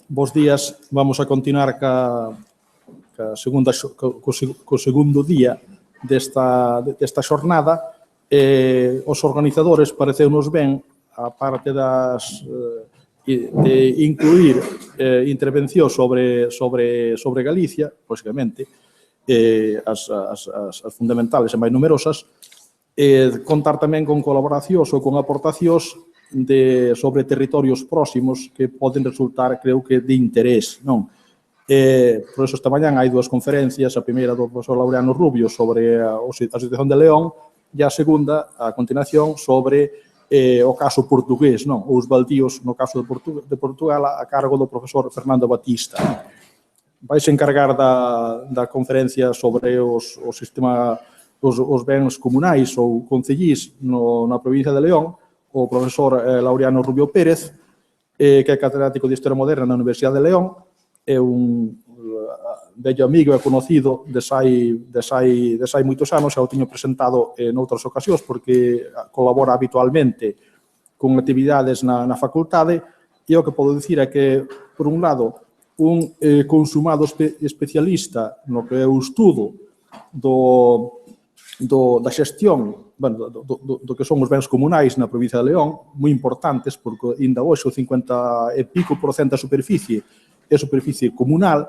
Bos días, vamos a continuar co segundo día desta xornada. Os organizadores pareceunos ben, a parte de incluir intervencións sobre Galicia, lógicamente, as fundamentales e máis numerosas, contar tamén con colaboracións ou con aportacións sobre territorios próximos que poden resultar, creo que, de interés, non? Por eso, esta mañán hai dúas conferencias, a primeira do profesor Laureano Rubio sobre a situación de León e a segunda, a continuación, sobre o caso portugués, non? Os baldíos, no caso de Portugal, a cargo do profesor Fernando Batista. Vais encargar da conferencia sobre os bens comunais ou concellís na provincia de León, o profesor Laureano Rubio Pérez, que é catedrático de Historia Moderna na Universidade de León, é un vello amigo e conocido desai moitos anos, xa o teño presentado noutras ocasións, porque colabora habitualmente con actividades na facultade, e o que podo dicir é que, por un lado, un consumado especialista no que é o estudo da xestión do que son os bens comunais na provincia de León, moi importantes, porque ainda hoxe o 50 e pico % da superficie é superficie comunal,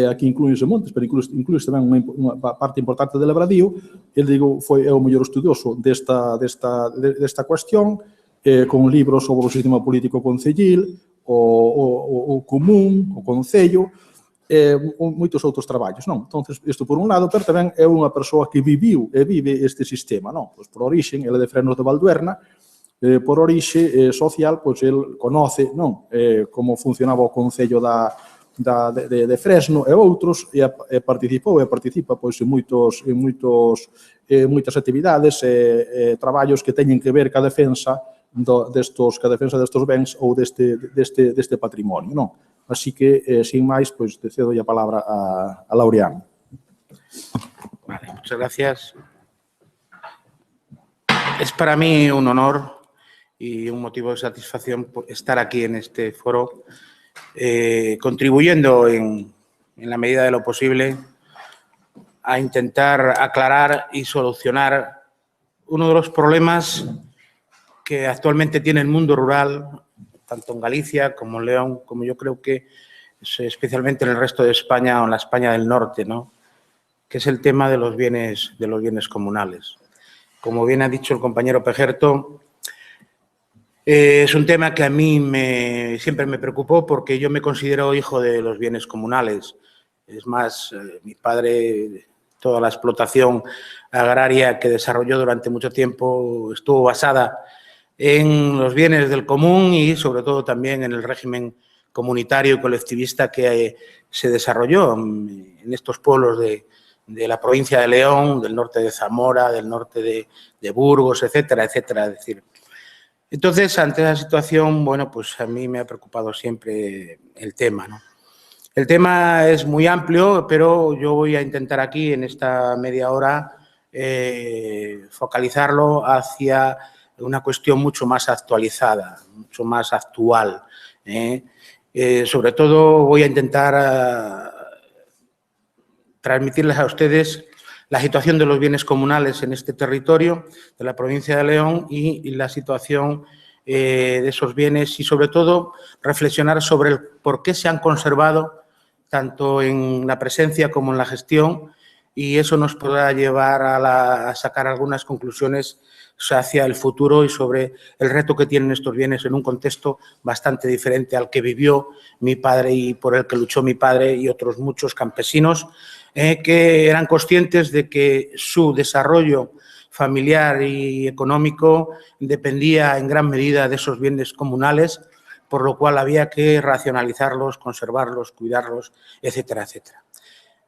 aquí incluíse montes, pero incluíse tamén unha parte importante de labradío. El, digo, é o mellor estudioso desta cuestión, con libros sobre o sistema político concellil, o común, o concello, moitos outros traballos, non? Entón, isto por un lado, pero tamén é unha persoa que viviu e vive este sistema, non? Pois por orixen, ele de Frenos de Valduerna, por orixe social, pois el conoce, non? Como funcionaba o concello de Fresno e outros, e participou e participa pois en moitas actividades e traballos que teñen que ver ca defensa destos bens ou deste patrimonio, non? Así que, sin máis, pois, te cedo a palabra a Laureano. Vale, muchas gracias. Es para mí un honor y un motivo de satisfacción estar aquí en este foro, contribuyendo en la medida de lo posible a intentar aclarar y solucionar uno de los problemas que actualmente tiene el mundo rural, tanto en Galicia como en León, como yo creo que especialmente en el resto de España o en la España del norte, ¿no? Que es el tema de los bienes comunales. Como bien ha dicho el compañero Pejerto, es un tema que a mí siempre me preocupó porque yo me considero hijo de los bienes comunales. Es más, mi padre, toda la explotación agraria que desarrolló durante mucho tiempo estuvo basada en los bienes del común y sobre todo también en el régimen comunitario y colectivista que se desarrolló en estos pueblos de la provincia de León, del norte de Zamora, del norte de Burgos, etcétera, etcétera. Es decir, entonces, ante esa situación, bueno, pues a mí me ha preocupado siempre el tema, ¿no? El tema es muy amplio, pero yo voy a intentar aquí, en esta media hora, focalizarlo hacia una cuestión mucho más actualizada, mucho más actual. Sobre todo voy a intentar transmitirles a ustedes la situación de los bienes comunales en este territorio de la provincia de León y la situación de esos bienes y, sobre todo, reflexionar sobre el por qué se han conservado tanto en la presencia como en la gestión, y eso nos podrá llevar a sacar algunas conclusiones hacia el futuro y sobre el reto que tienen estos bienes en un contexto bastante diferente al que vivió mi padre y por el que luchó mi padre y otros muchos campesinos que eran conscientes de que su desarrollo familiar y económico dependía en gran medida de esos bienes comunales, por lo cual había que racionalizarlos, conservarlos, cuidarlos, etcétera, etcétera.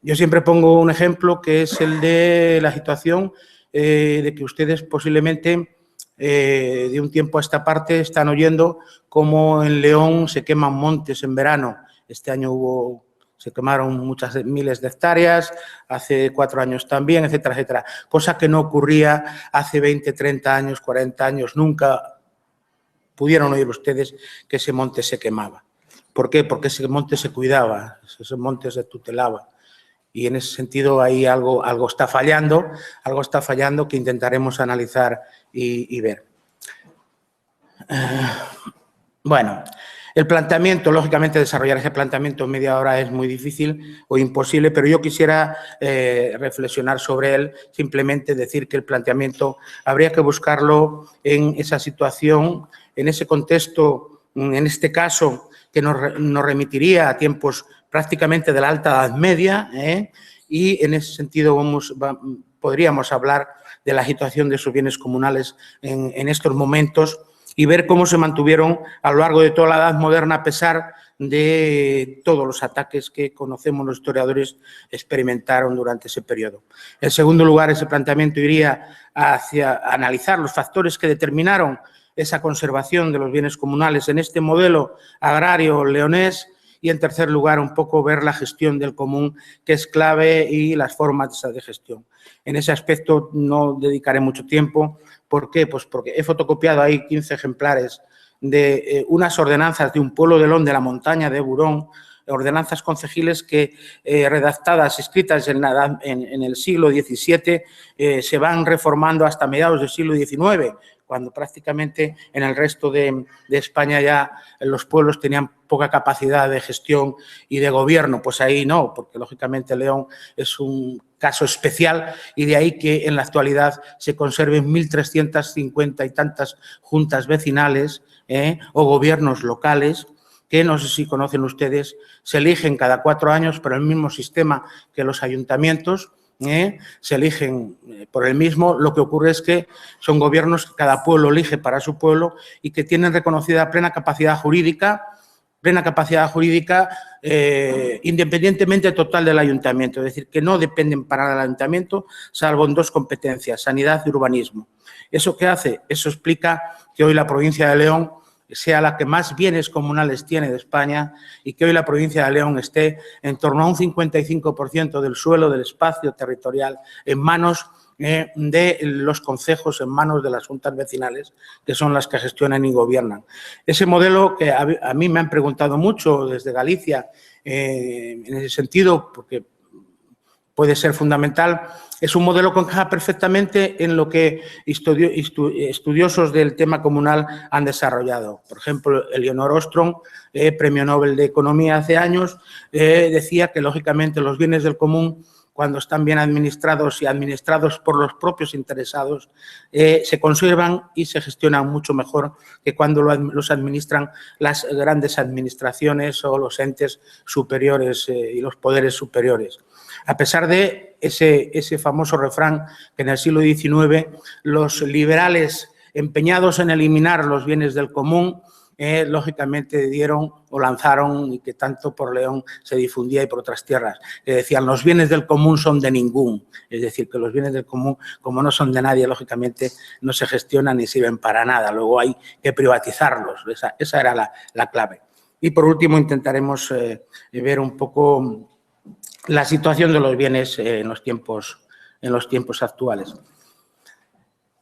Yo siempre pongo un ejemplo que es el de la situación de que ustedes posiblemente de un tiempo a esta parte están oyendo cómo en León se queman montes en verano. Este año se quemaron muchas miles de hectáreas, hace 4 años también, etcétera, etcétera. Cosa que no ocurría hace 20, 30 años, 40 años. Nunca pudieron oír ustedes que ese monte se quemaba. ¿Por qué? Porque ese monte se cuidaba, ese monte se tutelaba. Y en ese sentido ahí algo está fallando que intentaremos analizar y ver. Bueno, el planteamiento, lógicamente desarrollar ese planteamiento en media hora es muy difícil o imposible, pero yo quisiera reflexionar sobre él, simplemente decir que el planteamiento habría que buscarlo en esa situación, en ese contexto, en este caso, que nos remitiría a tiempos prácticamente de la Alta Edad Media, y en ese sentido podríamos hablar de la situación de esos bienes comunales en estos momentos y ver cómo se mantuvieron a lo largo de toda la Edad Moderna a pesar de todos los ataques que conocemos los historiadores experimentaron durante ese periodo. En segundo lugar, ese planteamiento iría hacia analizar los factores que determinaron esa conservación de los bienes comunales en este modelo agrario leonés y, en tercer lugar, un poco ver la gestión del común, que es clave, y las formas de gestión. En ese aspecto no dedicaré mucho tiempo. ¿Por qué? Pues porque he fotocopiado ahí 15 ejemplares de unas ordenanzas de un pueblo de León de la montaña de Burón, ordenanzas concejiles que, redactadas, escritas en el siglo XVII, se van reformando hasta mediados del siglo XIX, cuando prácticamente en el resto de España ya los pueblos tenían poca capacidad de gestión y de gobierno. Pues ahí no, porque lógicamente León es un caso especial y de ahí que en la actualidad se conserven 1.350 y tantas juntas vecinales o gobiernos locales que, no sé si conocen ustedes, se eligen cada 4 años por el mismo sistema que los ayuntamientos. Se eligen por el mismo. Lo que ocurre es que son gobiernos que cada pueblo elige para su pueblo y que tienen reconocida plena capacidad jurídica independientemente total del ayuntamiento, es decir, que no dependen para el ayuntamiento salvo en 2 competencias, sanidad y urbanismo. ¿Eso qué hace? Eso explica que hoy la provincia de León sea la que más bienes comunales tiene de España y que hoy la provincia de León esté en torno a un 55% del suelo, del espacio territorial, en manos de los concejos, en manos de las juntas vecinales, que son las que gestionan y gobiernan. Ese modelo que a mí me han preguntado mucho desde Galicia, en ese sentido, porque puede ser fundamental, es un modelo que encaja perfectamente en lo que estudiosos del tema comunal han desarrollado. Por ejemplo, Elinor Ostrom, Premio Nobel de Economía hace años, decía que, lógicamente, los bienes del común, cuando están bien administrados y administrados por los propios interesados, se conservan y se gestionan mucho mejor que cuando los administran las grandes administraciones o los entes superiores y los poderes superiores. A pesar de ese famoso refrán que en el siglo XIX los liberales empeñados en eliminar los bienes del común, lógicamente dieron o lanzaron, y que tanto por León se difundía y por otras tierras, que decían los bienes del común son de ningún. Es decir, que los bienes del común, como no son de nadie, lógicamente no se gestionan ni sirven para nada. Luego hay que privatizarlos. Esa era la clave. Y por último intentaremos ver un poco la situación de los bienes en los tiempos actuales.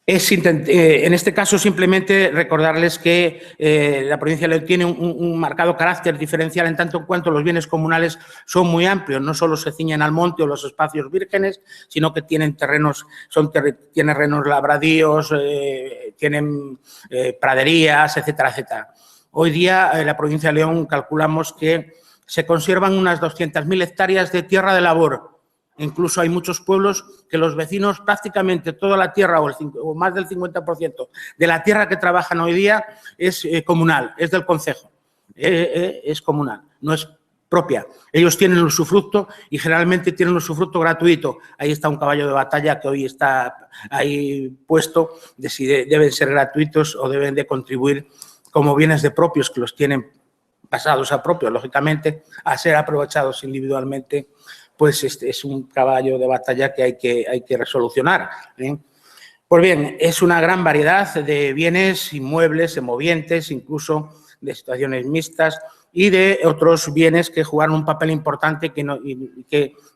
En este caso, simplemente recordarles que la provincia de León tiene un marcado carácter diferencial en tanto en cuanto los bienes comunales son muy amplios. No solo se ciñen al monte o los espacios vírgenes, sino que tienen terrenos, tienen terrenos labradíos, tienen praderías, etcétera, etcétera. Hoy día, en la provincia de León calculamos que se conservan unas 200.000 hectáreas de tierra de labor. Incluso hay muchos pueblos que los vecinos prácticamente toda la tierra o más del 50% de la tierra que trabajan hoy día es comunal, es del concejo, es comunal, no es propia. Ellos tienen el usufructo y generalmente tienen el usufructo gratuito. Ahí está un caballo de batalla que hoy está ahí puesto de si deben ser gratuitos o deben de contribuir como bienes de propios que los tienen pasados a propios, lógicamente, a ser aprovechados individualmente. Pues es un caballo de batalla que hay que resolucionar. Pues bien, es una gran variedad de bienes inmuebles, semovientes, incluso de situaciones mixtas y de otros bienes que jugaron un papel importante que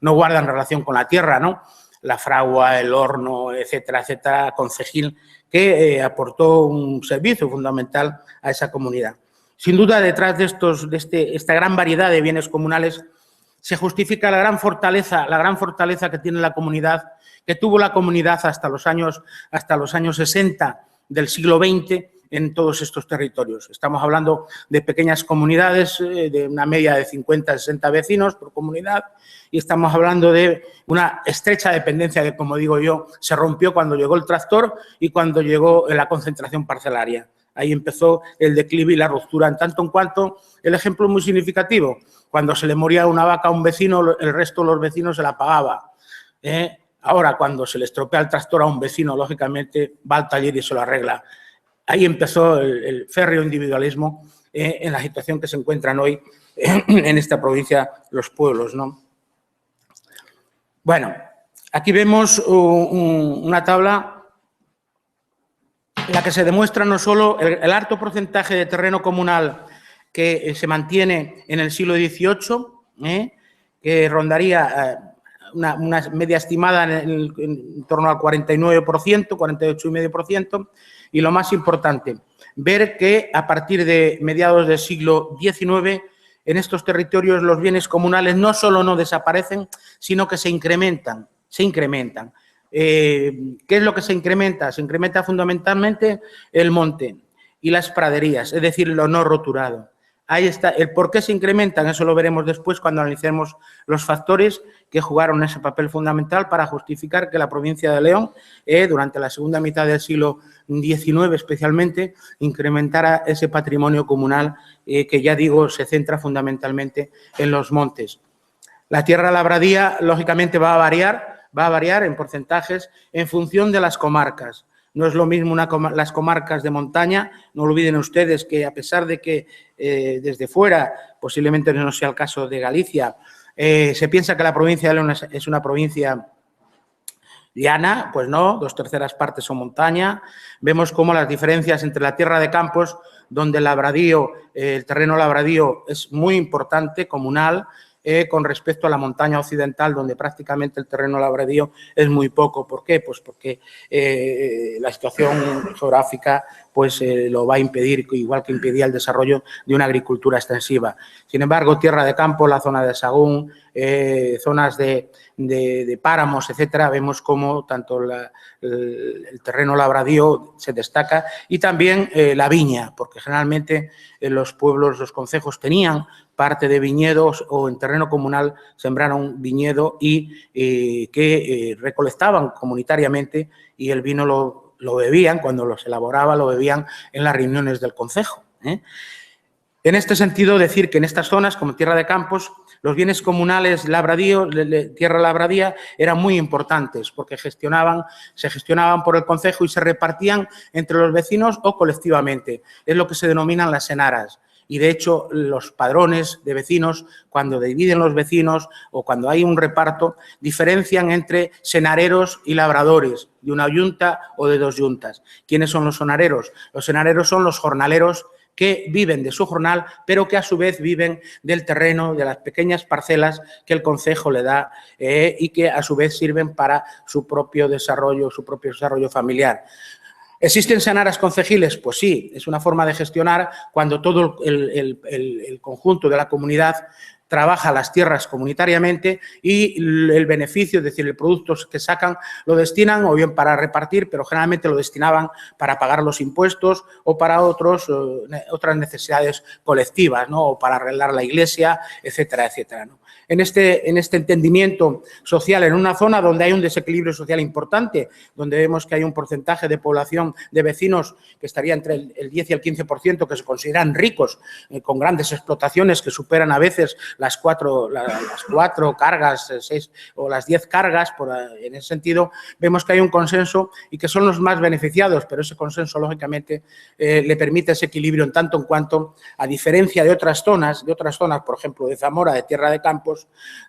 no guardan relación con la tierra, ¿no? La fragua, el horno, etcétera, etcétera, concejil, que aportó un servicio fundamental a esa comunidad. Sin duda, detrás de esta gran variedad de bienes comunales se justifica la gran fortaleza que tiene la comunidad, que tuvo la comunidad hasta los años 60 del siglo XX en todos estos territorios. Estamos hablando de pequeñas comunidades, de una media de 50 a 60 vecinos por comunidad, y estamos hablando de una estrecha dependencia que, como digo yo, se rompió cuando llegó el tractor y cuando llegó la concentración parcelaria. Ahí empezó el declive y la ruptura, en tanto en cuanto el ejemplo es muy significativo. Cuando se le moría una vaca a un vecino, el resto de los vecinos se la pagaba. Ahora, cuando se le estropea el tractor a un vecino, lógicamente va al taller y se lo arregla. Ahí empezó el férreo individualismo en la situación que se encuentran hoy en esta provincia los pueblos, ¿no? Bueno, aquí vemos una tabla en la que se demuestra no solo el alto porcentaje de terreno comunal que se mantiene en el siglo XVIII, que rondaría una media estimada en torno al 49%, 48,5%, y lo más importante, ver que a partir de mediados del siglo XIX en estos territorios los bienes comunales no solo no desaparecen, sino que se incrementan. ¿Qué es lo que se incrementa? Se incrementa fundamentalmente el monte y las praderías, es decir, lo no roturado. Ahí está. El por qué se incrementan, eso lo veremos después cuando analicemos los factores que jugaron ese papel fundamental para justificar que la provincia de León, durante la segunda mitad del siglo XIX especialmente, incrementara ese patrimonio comunal que, ya digo, se centra fundamentalmente en los montes. La tierra labradía, lógicamente, va a variar en porcentajes en función de las comarcas. No es lo mismo las comarcas de montaña, no olviden ustedes que a pesar de que desde fuera, posiblemente no sea el caso de Galicia, se piensa que la provincia de León es una provincia llana, pues no, 2/3 partes son montaña. Vemos cómo las diferencias entre la tierra de campos, donde el terreno labradío es muy importante, comunal, con respecto a la montaña occidental, donde prácticamente el terreno labradío es muy poco. ¿Por qué? Pues porque la situación geográfica pues, lo va a impedir, igual que impedía el desarrollo de una agricultura extensiva. Sin embargo, tierra de campo, la zona de Sagún, zonas de páramos, etcétera, vemos cómo tanto el terreno labradío se destaca y también la viña, porque generalmente los pueblos, los concejos tenían parte de viñedos o en terreno comunal sembraron viñedo y que recolectaban comunitariamente y el vino lo bebían, cuando se elaboraba lo bebían en las reuniones del concejo. En este sentido, decir que en estas zonas, como tierra de campos, los bienes comunales tierra labradía eran muy importantes porque se gestionaban por el concejo y se repartían entre los vecinos o colectivamente. Es lo que se denominan las senaras. Y, de hecho, los padrones de vecinos, cuando dividen los vecinos o cuando hay un reparto, diferencian entre senareros y labradores, de una yunta o de dos yuntas. ¿Quiénes son los senareros? Los senareros son los jornaleros que viven de su jornal, pero que a su vez viven del terreno, de las pequeñas parcelas que el concejo le da y que a su vez sirven para su propio desarrollo familiar. ¿Existen senaras concejiles? Pues sí, es una forma de gestionar cuando todo el conjunto de la comunidad trabaja las tierras comunitariamente y el beneficio, es decir, el producto que sacan, lo destinan o bien para repartir, pero generalmente lo destinaban para pagar los impuestos o para otras necesidades colectivas, ¿no? O para arreglar la iglesia, etcétera, etcétera, ¿no? En este entendimiento social, en una zona donde hay un desequilibrio social importante, donde vemos que hay un porcentaje de población de vecinos que estaría entre el 10 y el 15%, que se consideran ricos, con grandes explotaciones que superan a veces las cuatro cargas, 6 o las 10 cargas, en ese sentido, vemos que hay un consenso y que son los más beneficiados, pero ese consenso, lógicamente, le permite ese equilibrio en tanto en cuanto, a diferencia de otras zonas, por ejemplo, de Zamora, de Tierra de Campos,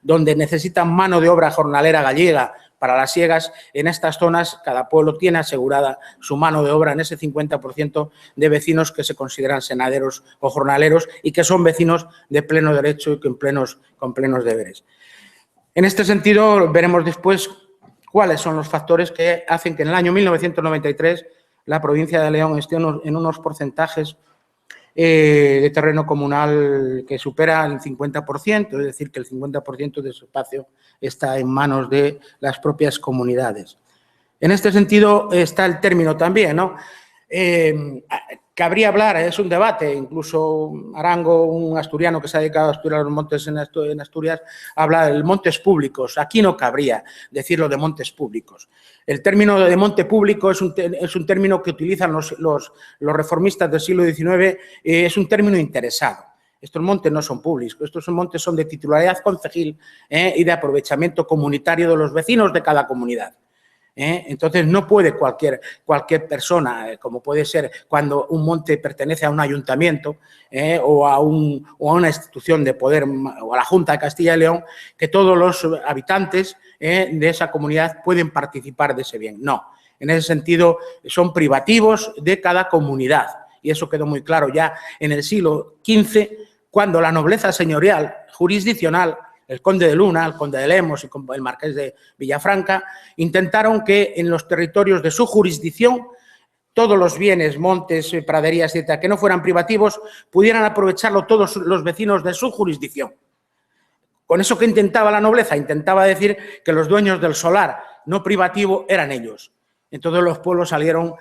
donde necesitan mano de obra jornalera gallega para las siegas, en estas zonas cada pueblo tiene asegurada su mano de obra en ese 50% de vecinos que se consideran senaderos o jornaleros y que son vecinos de pleno derecho y con plenos deberes. En este sentido, veremos después cuáles son los factores que hacen que en el año 1993 la provincia de León esté en unos porcentajes de terreno comunal que supera el 50%, es decir, que el 50% de su espacio está en manos de las propias comunidades. En este sentido está el término también, ¿no? Cabría hablar, es un debate, incluso Arango, un asturiano que se ha dedicado a estudiar los montes en Asturias, habla de montes públicos. Aquí no cabría decirlo de montes públicos. El término de monte público es un término que utilizan los reformistas del siglo XIX, es un término interesado. Estos montes no son públicos, estos montes son de titularidad concejil y de aprovechamiento comunitario de los vecinos de cada comunidad. Entonces, no puede cualquier persona, como puede ser cuando un monte pertenece a un ayuntamiento o a una institución de poder o a la Junta de Castilla y León, que todos los habitantes de esa comunidad pueden participar de ese bien. No, en ese sentido son privativos de cada comunidad y eso quedó muy claro ya en el siglo XV, cuando la nobleza señorial jurisdiccional, el conde de Luna, el conde de Lemos y el marqués de Villafranca, intentaron que en los territorios de su jurisdicción todos los bienes, montes, praderías, etcétera, que no fueran privativos, pudieran aprovecharlo todos los vecinos de su jurisdicción. Con eso que intentaba la nobleza, intentaba decir que los dueños del solar no privativo eran ellos. Entonces los pueblos salieron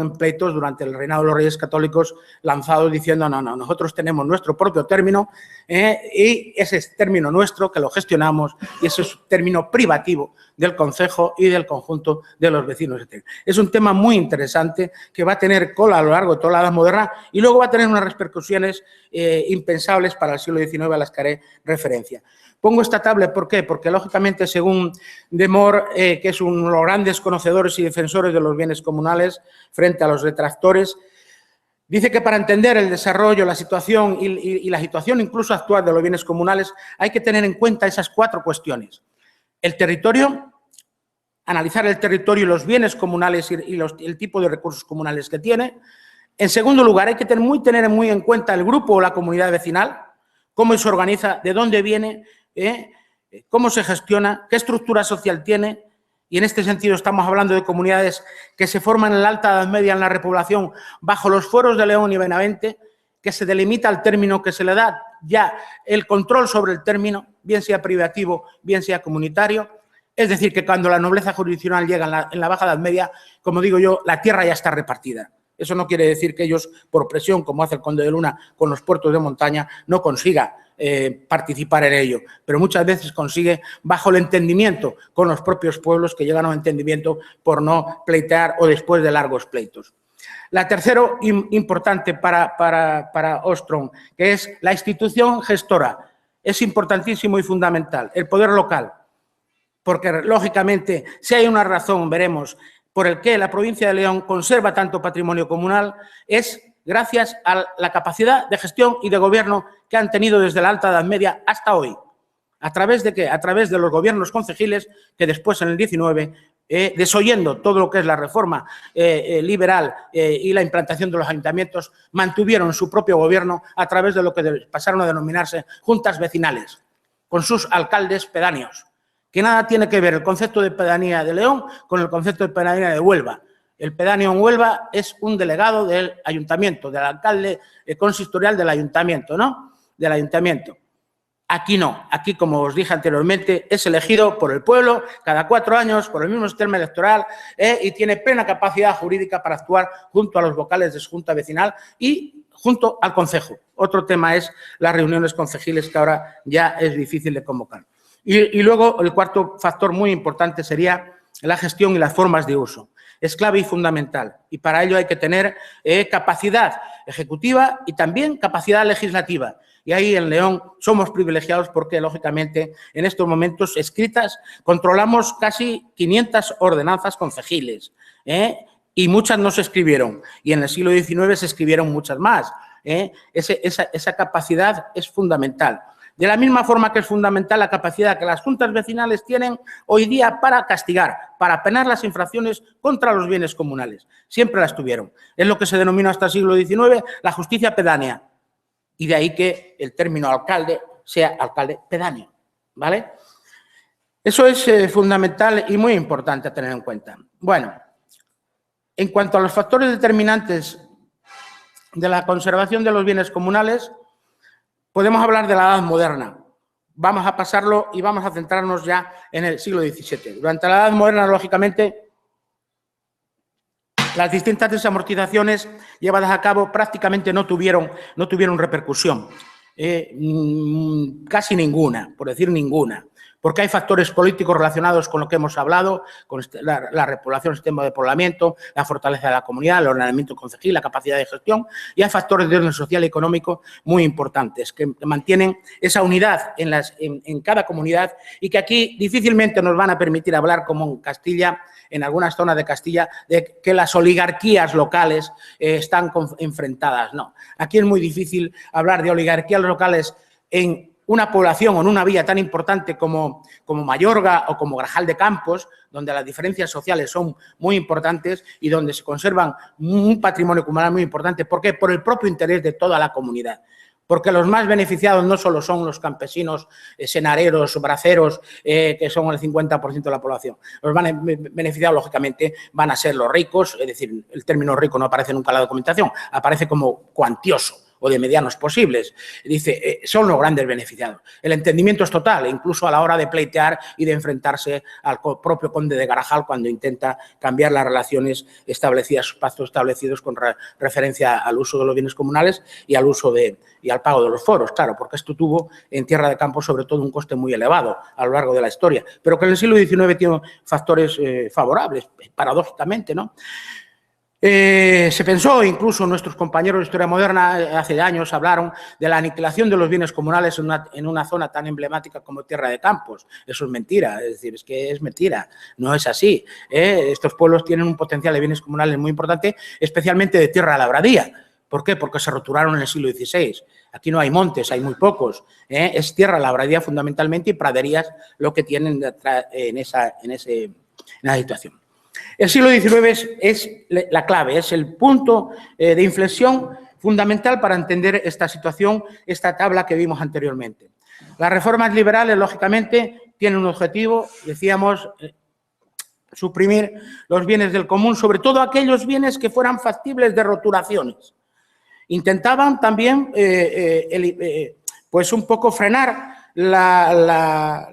en pleitos durante el reinado de los Reyes Católicos, lanzados diciendo, no, nosotros tenemos nuestro propio término y ese es término nuestro que lo gestionamos y ese es término privativo del concejo y del conjunto de los vecinos. Es un tema muy interesante que va a tener cola a lo largo de toda la Edad Moderna y luego va a tener unas repercusiones impensables para el siglo XIX a las que haré referencia. Pongo esta tabla, ¿por qué? Porque, lógicamente, según De Moor, que es uno de los grandes conocedores y defensores de los bienes comunales frente a los detractores, dice que para entender el desarrollo, la situación y la situación incluso actual de los bienes comunales hay que tener en cuenta esas 4 cuestiones. El territorio, analizar el territorio y los bienes comunales y el tipo de recursos comunales que tiene. En segundo lugar, hay que tener muy en cuenta el grupo o la comunidad vecinal, cómo se organiza, de dónde viene, cómo se gestiona, qué estructura social tiene, y en este sentido estamos hablando de comunidades que se forman en la Alta Edad Media en la repoblación bajo los fueros de León y Benavente, que se delimita el término que se le da ya el control sobre el término, bien sea privativo, bien sea comunitario. Es decir, que cuando la nobleza jurisdiccional llega en la Baja Edad Media, como digo yo, la tierra ya está repartida. Eso no quiere decir que ellos, por presión, como hace el conde de Luna con los puertos de montaña, no consiga participar en ello, pero muchas veces consigue bajo el entendimiento con los propios pueblos que llegan a un entendimiento por no pleitear o después de largos pleitos. La tercera importante para Ostrom, que es la institución gestora, es importantísimo y fundamental, el poder local, porque lógicamente si hay una razón, veremos, por el que la provincia de León conserva tanto patrimonio comunal, es gracias a la capacidad de gestión y de gobierno que han tenido desde la Alta Edad Media hasta hoy. ¿A través de qué? A través de los gobiernos concejiles que después, en el XIX, desoyendo todo lo que es la reforma liberal y la implantación de los ayuntamientos, mantuvieron su propio gobierno a través de lo que pasaron a denominarse juntas vecinales, con sus alcaldes pedáneos, que nada tiene que ver el concepto de pedanía de León con el concepto de pedanía de Huelva. El pedáneo en Huelva es un delegado del ayuntamiento, del alcalde consistorial del ayuntamiento, ¿no? Del ayuntamiento. Aquí no. Aquí, como os dije anteriormente, es elegido por el pueblo cada 4 años por el mismo sistema electoral y tiene plena capacidad jurídica para actuar junto a los vocales de su junta vecinal y junto al concejo. Otro tema es las reuniones concejiles que ahora ya es difícil de convocar. Y luego el cuarto factor muy importante sería la gestión y las formas de uso. Es clave y fundamental y para ello hay que tener capacidad ejecutiva y también capacidad legislativa. Y ahí en León somos privilegiados porque, lógicamente, en estos momentos escritas controlamos casi 500 ordenanzas concejiles y muchas no se escribieron y en el siglo XIX se escribieron muchas más. Esa capacidad es fundamental. De la misma forma que es fundamental la capacidad que las juntas vecinales tienen hoy día para castigar, para penar las infracciones contra los bienes comunales. Siempre las tuvieron. Es lo que se denominó hasta el siglo XIX la justicia pedánea. Y de ahí que el término alcalde sea alcalde pedáneo, ¿vale? Eso es fundamental y muy importante a tener en cuenta. Bueno, en cuanto a los factores determinantes de la conservación de los bienes comunales, podemos hablar de la Edad Moderna. Vamos a pasarlo y vamos a centrarnos ya en el siglo XVII. Durante la Edad Moderna, lógicamente, las distintas desamortizaciones llevadas a cabo prácticamente no tuvieron repercusión. Casi ninguna, por decir ninguna, porque hay factores políticos relacionados con lo que hemos hablado, con la repoblación, el sistema de poblamiento, la fortaleza de la comunidad, el ordenamiento concejil, la capacidad de gestión, y hay factores de orden social y económico muy importantes que mantienen esa unidad en cada comunidad y que aquí difícilmente nos van a permitir hablar, como en Castilla, en algunas zonas de Castilla, de que las oligarquías locales están enfrentadas. No, aquí es muy difícil hablar de oligarquías locales en una población o en una villa tan importante como Mayorga o como Grajal de Campos, donde las diferencias sociales son muy importantes y donde se conservan un patrimonio comunal muy importante. ¿Por qué? Por el propio interés de toda la comunidad. Porque los más beneficiados no solo son los campesinos, senareros, braceros, que son el 50% de la población. Los más beneficiados, lógicamente, van a ser los ricos, es decir, el término rico no aparece nunca en la documentación, aparece como cuantioso o de medianos posibles. Dice, son los grandes beneficiados. El entendimiento es total, incluso a la hora de pleitear y de enfrentarse al propio conde de Garajal cuando intenta cambiar las relaciones establecidas, sus pactos establecidos con referencia al uso de los bienes comunales y al uso y al pago de los foros, claro, porque esto tuvo en Tierra de Campos sobre todo un coste muy elevado a lo largo de la historia, pero que en el siglo XIX tiene factores favorables, paradójicamente, ¿no? Se pensó, incluso nuestros compañeros de Historia Moderna hace años hablaron de la aniquilación de los bienes comunales en una zona tan emblemática como Tierra de Campos. Eso es mentira, es decir, es que es mentira, no es así. Estos pueblos tienen un potencial de bienes comunales muy importante, especialmente de tierra labradía. ¿Por qué? Porque se roturaron en el siglo XVI. Aquí no hay montes, hay muy pocos. Es tierra labradía fundamentalmente y praderías lo que tienen en esa situación. El siglo XIX es la clave, es el punto de inflexión fundamental para entender esta situación, esta tabla que vimos anteriormente. Las reformas liberales, lógicamente, tienen un objetivo, decíamos, suprimir los bienes del común, sobre todo aquellos bienes que fueran factibles de roturaciones. Intentaban también, pues un poco frenar las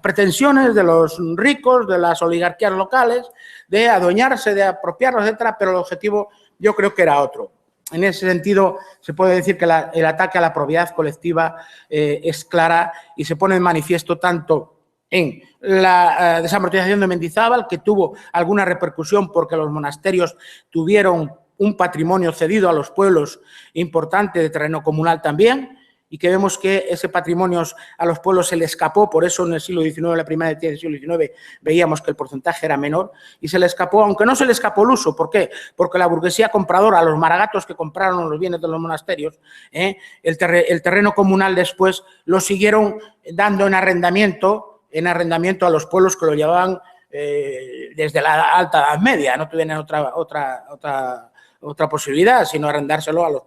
pretensiones de los ricos, de las oligarquías locales, de adueñarse, de apropiarlos, etcétera, pero el objetivo yo creo que era otro. En ese sentido, se puede decir que el ataque a la propiedad colectiva es clara y se pone en manifiesto tanto en la desamortización de Mendizábal, que tuvo alguna repercusión porque los monasterios tuvieron un patrimonio cedido a los pueblos importante de terreno comunal también, y que vemos que ese patrimonio a los pueblos se le escapó, por eso en el siglo XIX, en la primera mitad del siglo XIX, veíamos que el porcentaje era menor, y se le escapó, aunque no se le escapó el uso. ¿Por qué? Porque la burguesía compradora, los maragatos que compraron los bienes de los monasterios, el terreno comunal después lo siguieron dando en arrendamiento a los pueblos que lo llevaban desde la Alta Edad Media, no tuvieron otra posibilidad, sino arrendárselo a los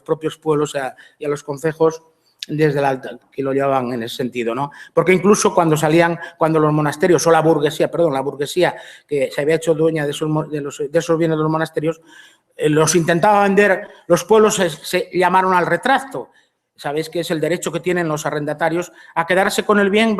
propios pueblos y a los concejos desde la alta, que lo llevaban en ese sentido, ¿no? Porque incluso cuando los monasterios o la burguesía que se había hecho dueña de esos bienes de los monasterios, los intentaba vender, los pueblos se llamaron al retracto. Sabéis que es el derecho que tienen los arrendatarios a quedarse con el bien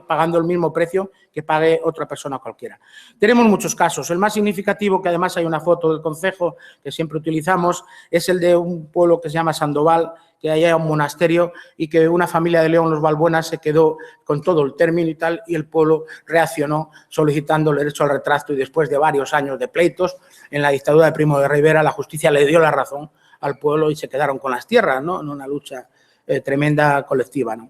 pagando el mismo precio que pague otra persona cualquiera. Tenemos muchos casos. El más significativo, que además hay una foto del concejo que siempre utilizamos, es el de un pueblo que se llama Sandoval, que hay un monasterio y que una familia de León, los Balbuenas, se quedó con todo el término y tal, y el pueblo reaccionó solicitando el derecho al retracto, y después de varios años de pleitos, en la dictadura de Primo de Rivera, la justicia le dio la razón al pueblo y se quedaron con las tierras, ¿no? En una lucha tremenda colectiva, ¿no?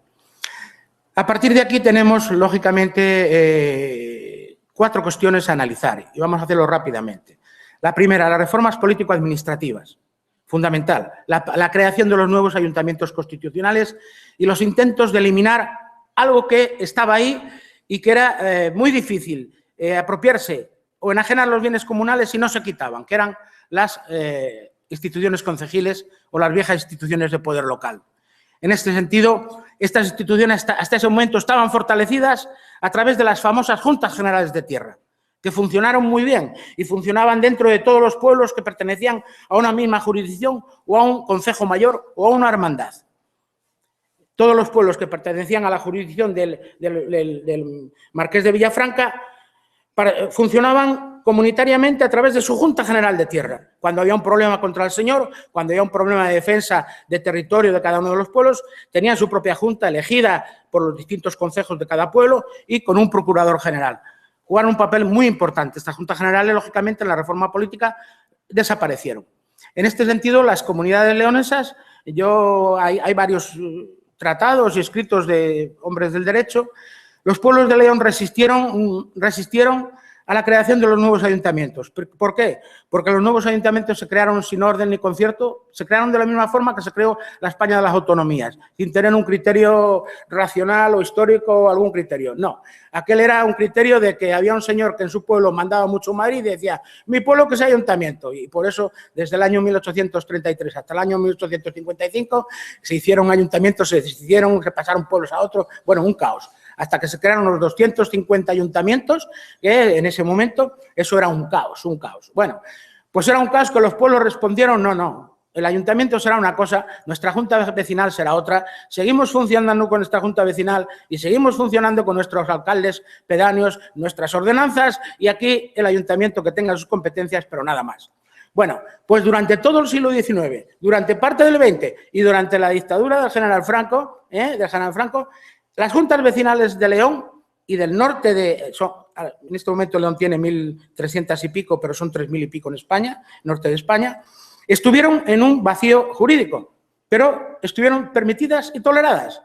A partir de aquí tenemos, lógicamente, 4 cuestiones a analizar y vamos a hacerlo rápidamente. La primera, las reformas político-administrativas, fundamental. La creación de los nuevos ayuntamientos constitucionales y los intentos de eliminar algo que estaba ahí y que era muy difícil apropiarse o enajenar los bienes comunales si no se quitaban, que eran las instituciones concejiles o las viejas instituciones de poder local. En este sentido, estas instituciones hasta ese momento estaban fortalecidas a través de las famosas Juntas Generales de Tierra, que funcionaron muy bien y funcionaban dentro de todos los pueblos que pertenecían a una misma jurisdicción o a un concejo mayor o a una hermandad. Todos los pueblos que pertenecían a la jurisdicción del Marqués de Villafranca funcionaban comunitariamente a través de su Junta General de Tierra. Cuando había un problema contra el señor, cuando había un problema de defensa de territorio de cada uno de los pueblos, tenían su propia junta elegida por los distintos concejos de cada pueblo y con un procurador general. Jugaron un papel muy importante. Estas juntas generales, lógicamente, en la reforma política desaparecieron. En este sentido, las comunidades leonesas, hay varios tratados y escritos de hombres del derecho. Los pueblos de León resistieron a la creación de los nuevos ayuntamientos. ¿Por qué? Porque los nuevos ayuntamientos se crearon sin orden ni concierto, se crearon de la misma forma que se creó la España de las autonomías, sin tener un criterio racional o histórico o algún criterio. No, aquel era un criterio de que había un señor que en su pueblo mandaba mucho a Madrid y decía, mi pueblo que sea ayuntamiento. Y por eso, desde el año 1833 hasta el año 1855, se hicieron ayuntamientos, se decidieron, se pasaron pueblos a otros, bueno, un caos. Hasta que se crearon los 250 ayuntamientos, que en ese momento eso era un caos, un caos. Bueno, pues era un caos que los pueblos respondieron, no, el ayuntamiento será una cosa, nuestra junta vecinal será otra, seguimos funcionando con nuestra junta vecinal y seguimos funcionando con nuestros alcaldes pedáneos, nuestras ordenanzas y aquí el ayuntamiento que tenga sus competencias, pero nada más. Bueno, pues durante todo el siglo XIX, durante parte del XX y durante la dictadura del general Franco, las juntas vecinales de León y del norte en este momento León tiene 1.300 y pico, pero son 3.000 y pico en España, norte de España, estuvieron en un vacío jurídico, pero estuvieron permitidas y toleradas.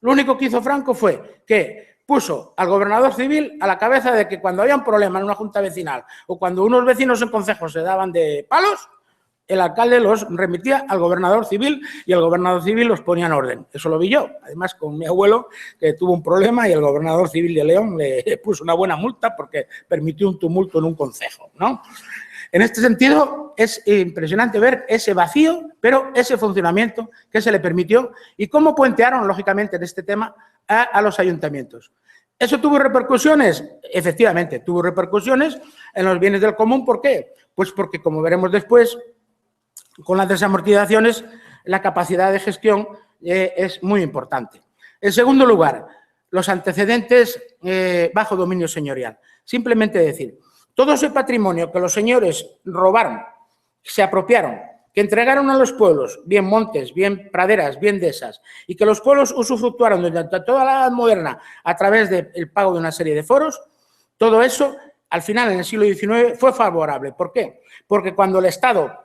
Lo único que hizo Franco fue que puso al gobernador civil a la cabeza de que cuando había un problema en una junta vecinal o cuando unos vecinos en consejos se daban de palos, el alcalde los remitía al gobernador civil y el gobernador civil los ponía en orden. Eso lo vi yo, además con mi abuelo, que tuvo un problema y el gobernador civil de León le puso una buena multa porque permitió un tumulto en un concejo, ¿no? En este sentido, es impresionante ver ese vacío, pero ese funcionamiento que se le permitió y cómo puentearon, lógicamente, en este tema a los ayuntamientos. ¿Eso tuvo repercusiones? Efectivamente, tuvo repercusiones en los bienes del común. ¿Por qué? Pues porque, como veremos después, con las desamortizaciones, la capacidad de gestión es muy importante. En segundo lugar, los antecedentes bajo dominio señorial. Simplemente decir, todo ese patrimonio que los señores robaron, se apropiaron, que entregaron a los pueblos, bien montes, bien praderas, bien dehesas, y que los pueblos usufructuaron durante toda la Edad Moderna a través del pago de una serie de foros, todo eso, al final, en el siglo XIX, fue favorable. ¿Por qué? Porque cuando el Estado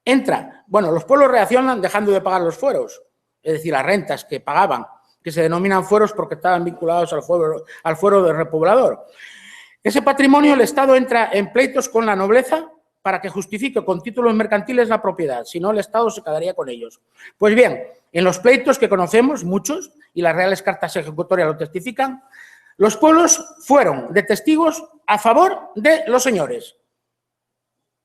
los pueblos reaccionan dejando de pagar los fueros, es decir, las rentas que pagaban, que se denominan fueros porque estaban vinculados al fuero del repoblador. Ese patrimonio, el Estado entra en pleitos con la nobleza para que justifique con títulos mercantiles la propiedad, si no el Estado se quedaría con ellos. Pues bien, en los pleitos que conocemos, muchos, y las reales cartas ejecutorias lo testifican, los pueblos fueron de testigos a favor de los señores.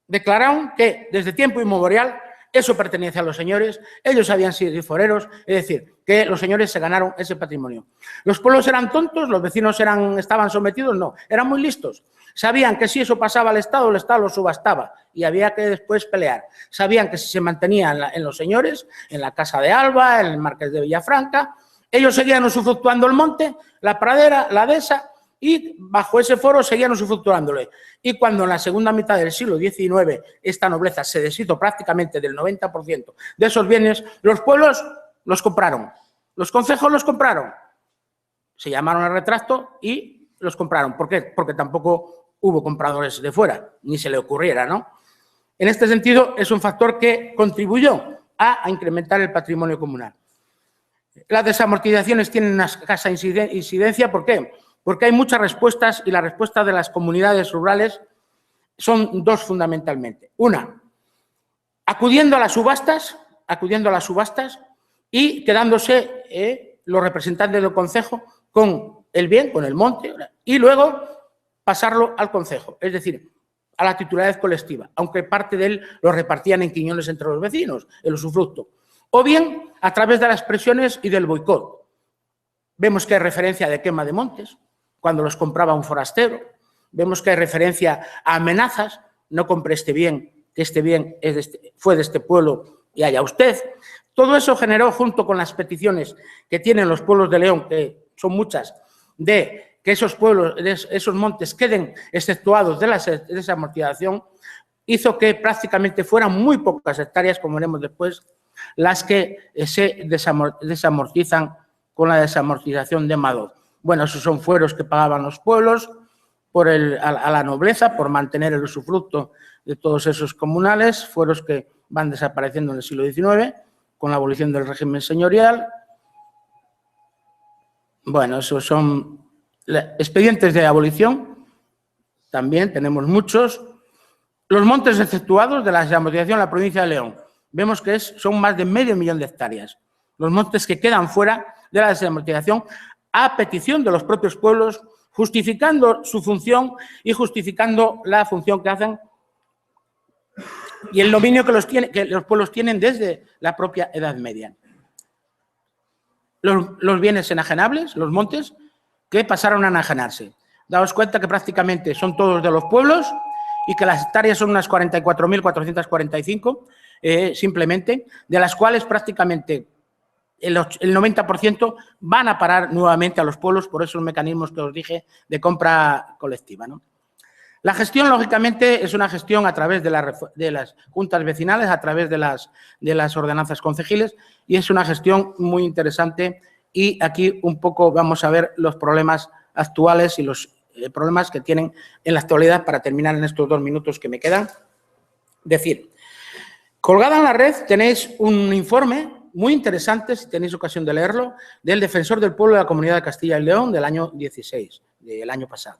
Declararon que desde tiempo inmemorial eso pertenece a los señores, ellos habían sido foreros, es decir, que los señores se ganaron ese patrimonio. ¿Los pueblos eran tontos? ¿Los vecinos estaban sometidos? No, eran muy listos. Sabían que si eso pasaba al Estado, el Estado lo subastaba y había que después pelear. Sabían que si se mantenía en los señores, en la Casa de Alba, en el Marqués de Villafranca, ellos seguían usufructuando el monte, la pradera, la dehesa, y bajo ese foro seguían usufructuándole. Y cuando en la segunda mitad del siglo XIX esta nobleza se deshizo prácticamente del 90% de esos bienes, los pueblos los compraron, los concejos los compraron, se llamaron al retracto y los compraron. ¿Por qué? Porque tampoco hubo compradores de fuera, ni se le ocurriera, ¿no? En este sentido, es un factor que contribuyó a incrementar el patrimonio comunal. Las desamortizaciones tienen una escasa incidencia, ¿por qué? Porque hay muchas respuestas y las respuestas de las comunidades rurales son dos fundamentalmente. Una, acudiendo a las subastas y quedándose los representantes del concejo con el bien, con el monte, y luego pasarlo al concejo, es decir, a la titularidad colectiva, aunque parte de él lo repartían en quiñones entre los vecinos, el usufructo. O bien a través de las presiones y del boicot. Vemos que hay referencia de quema de montes, cuando los compraba un forastero. Vemos que hay referencia a amenazas, no compre este bien, que este bien fue de este pueblo y haya usted. Todo eso generó, junto con las peticiones que tienen los pueblos de León, que son muchas, de que esos pueblos, esos montes queden exceptuados de esa amortización, hizo que prácticamente fueran muy pocas hectáreas, como veremos después, las que se desamortizan con la desamortización de Madoz. Bueno, esos son fueros que pagaban los pueblos a la nobleza por mantener el usufructo de todos esos comunales, fueros que van desapareciendo en el siglo XIX con la abolición del régimen señorial. Bueno, esos son expedientes de abolición, también tenemos muchos. Los montes exceptuados de la desamortización en la provincia de León. Vemos que son más de 500.000 de hectáreas. Los montes que quedan fuera de la desamortización a petición de los propios pueblos, justificando su función y justificando la función que hacen y el dominio que los pueblos tienen desde la propia Edad Media. Los bienes enajenables, los montes, que pasaron a enajenarse. Daos cuenta que prácticamente son todos de los pueblos y que las hectáreas son unas 44.445, simplemente, de las cuales prácticamente el 90% van a parar nuevamente a los pueblos por esos mecanismos que os dije de compra colectiva, ¿no? La gestión, lógicamente, es una gestión a través de las juntas vecinales, a través de las ordenanzas concejiles, y es una gestión muy interesante. Y aquí un poco vamos a ver los problemas actuales y los problemas que tienen en la actualidad para terminar en estos 2 minutos que me quedan. Decir, colgada en la red tenéis un informe muy interesante, si tenéis ocasión de leerlo, del Defensor del Pueblo de la Comunidad de Castilla y León del año 16, del año pasado.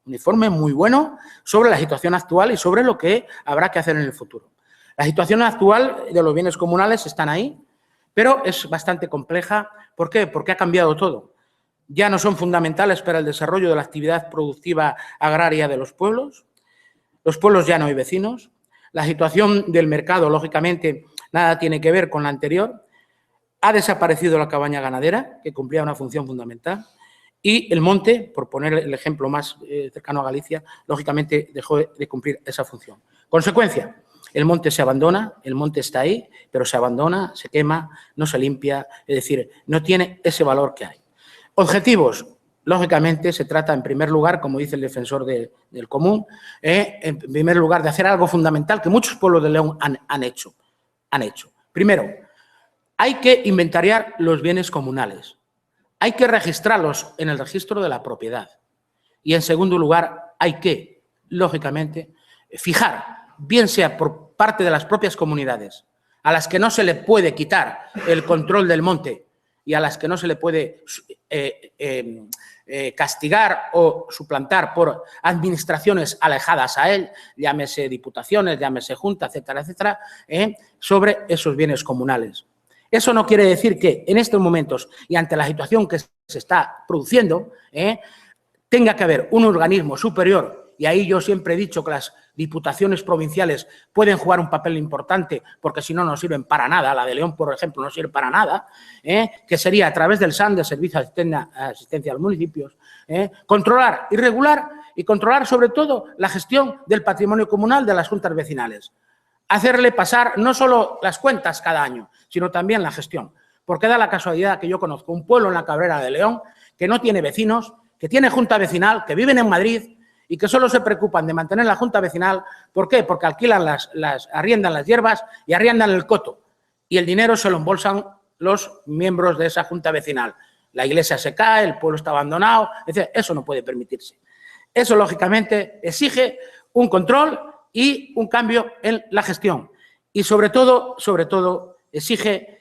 Un informe muy bueno sobre la situación actual y sobre lo que habrá que hacer en el futuro. La situación actual de los bienes comunales están ahí, pero es bastante compleja. ¿Por qué? Porque ha cambiado todo. Ya no son fundamentales para el desarrollo de la actividad productiva agraria de los pueblos ya no hay vecinos, la situación del mercado, lógicamente, nada tiene que ver con la anterior, ha desaparecido la cabaña ganadera, que cumplía una función fundamental, y el monte, por poner el ejemplo más cercano a Galicia, lógicamente dejó de cumplir esa función. Consecuencia, el monte se abandona, el monte está ahí, pero se abandona, se quema, no se limpia, es decir, no tiene ese valor que hay. Objetivos, lógicamente se trata en primer lugar, como dice el defensor del común, en primer lugar de hacer algo fundamental que muchos pueblos de León han hecho. Primero, hay que inventariar los bienes comunales. Hay que registrarlos en el registro de la propiedad. Y, en segundo lugar, hay que, lógicamente, fijar, bien sea por parte de las propias comunidades, a las que no se le puede quitar el control del monte y a las que no se le puede castigar o suplantar por administraciones alejadas a él, llámese diputaciones, llámese junta, etcétera, etcétera, sobre esos bienes comunales. Eso no quiere decir que en estos momentos y ante la situación que se está produciendo, tenga que haber un organismo superior, y ahí yo siempre he dicho que las diputaciones provinciales pueden jugar un papel importante porque si no, no sirven para nada. La de León, por ejemplo, no sirve para nada, que sería a través del SAN, de Servicio de Asistencia a los Municipios, controlar y regular y controlar sobre todo la gestión del patrimonio comunal de las juntas vecinales. Hacerle pasar no solo las cuentas cada año, sino también la gestión. Porque da la casualidad que yo conozco un pueblo en la Cabrera de León que no tiene vecinos, que tiene junta vecinal, que viven en Madrid y que solo se preocupan de mantener la junta vecinal. ¿Por qué? Porque alquilan arriendan las hierbas y arriendan el coto. Y el dinero se lo embolsan los miembros de esa junta vecinal. La iglesia se cae, el pueblo está abandonado, etc. Eso no puede permitirse. Eso, lógicamente, exige un control y un cambio en la gestión. Y sobre todo, exige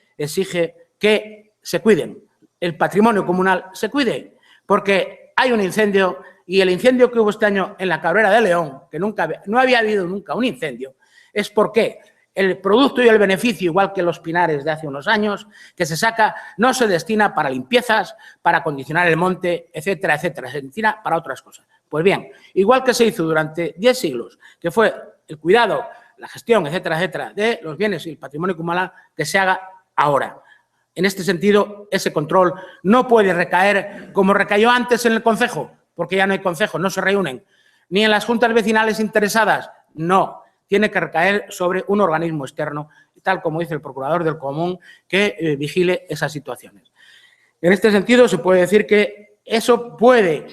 que se cuiden. El patrimonio comunal se cuide, porque hay un incendio y el incendio que hubo este año en la Cabrera de León, que no había habido nunca un incendio, es porque el producto y el beneficio, igual que los pinares de hace unos años, que se saca, no se destina para limpiezas, para acondicionar el monte, etcétera, etcétera. Se destina para otras cosas. Pues bien, igual que se hizo durante 10 siglos, que fue el cuidado, la gestión, etcétera, etcétera, de los bienes y el patrimonio comunal, que se haga ahora. En este sentido, ese control no puede recaer como recayó antes en el concejo, porque ya no hay concejo, no se reúnen ni en las juntas vecinales interesadas, no. Tiene que recaer sobre un organismo externo, tal como dice el procurador del común, que vigile esas situaciones. En este sentido, se puede decir que eso puede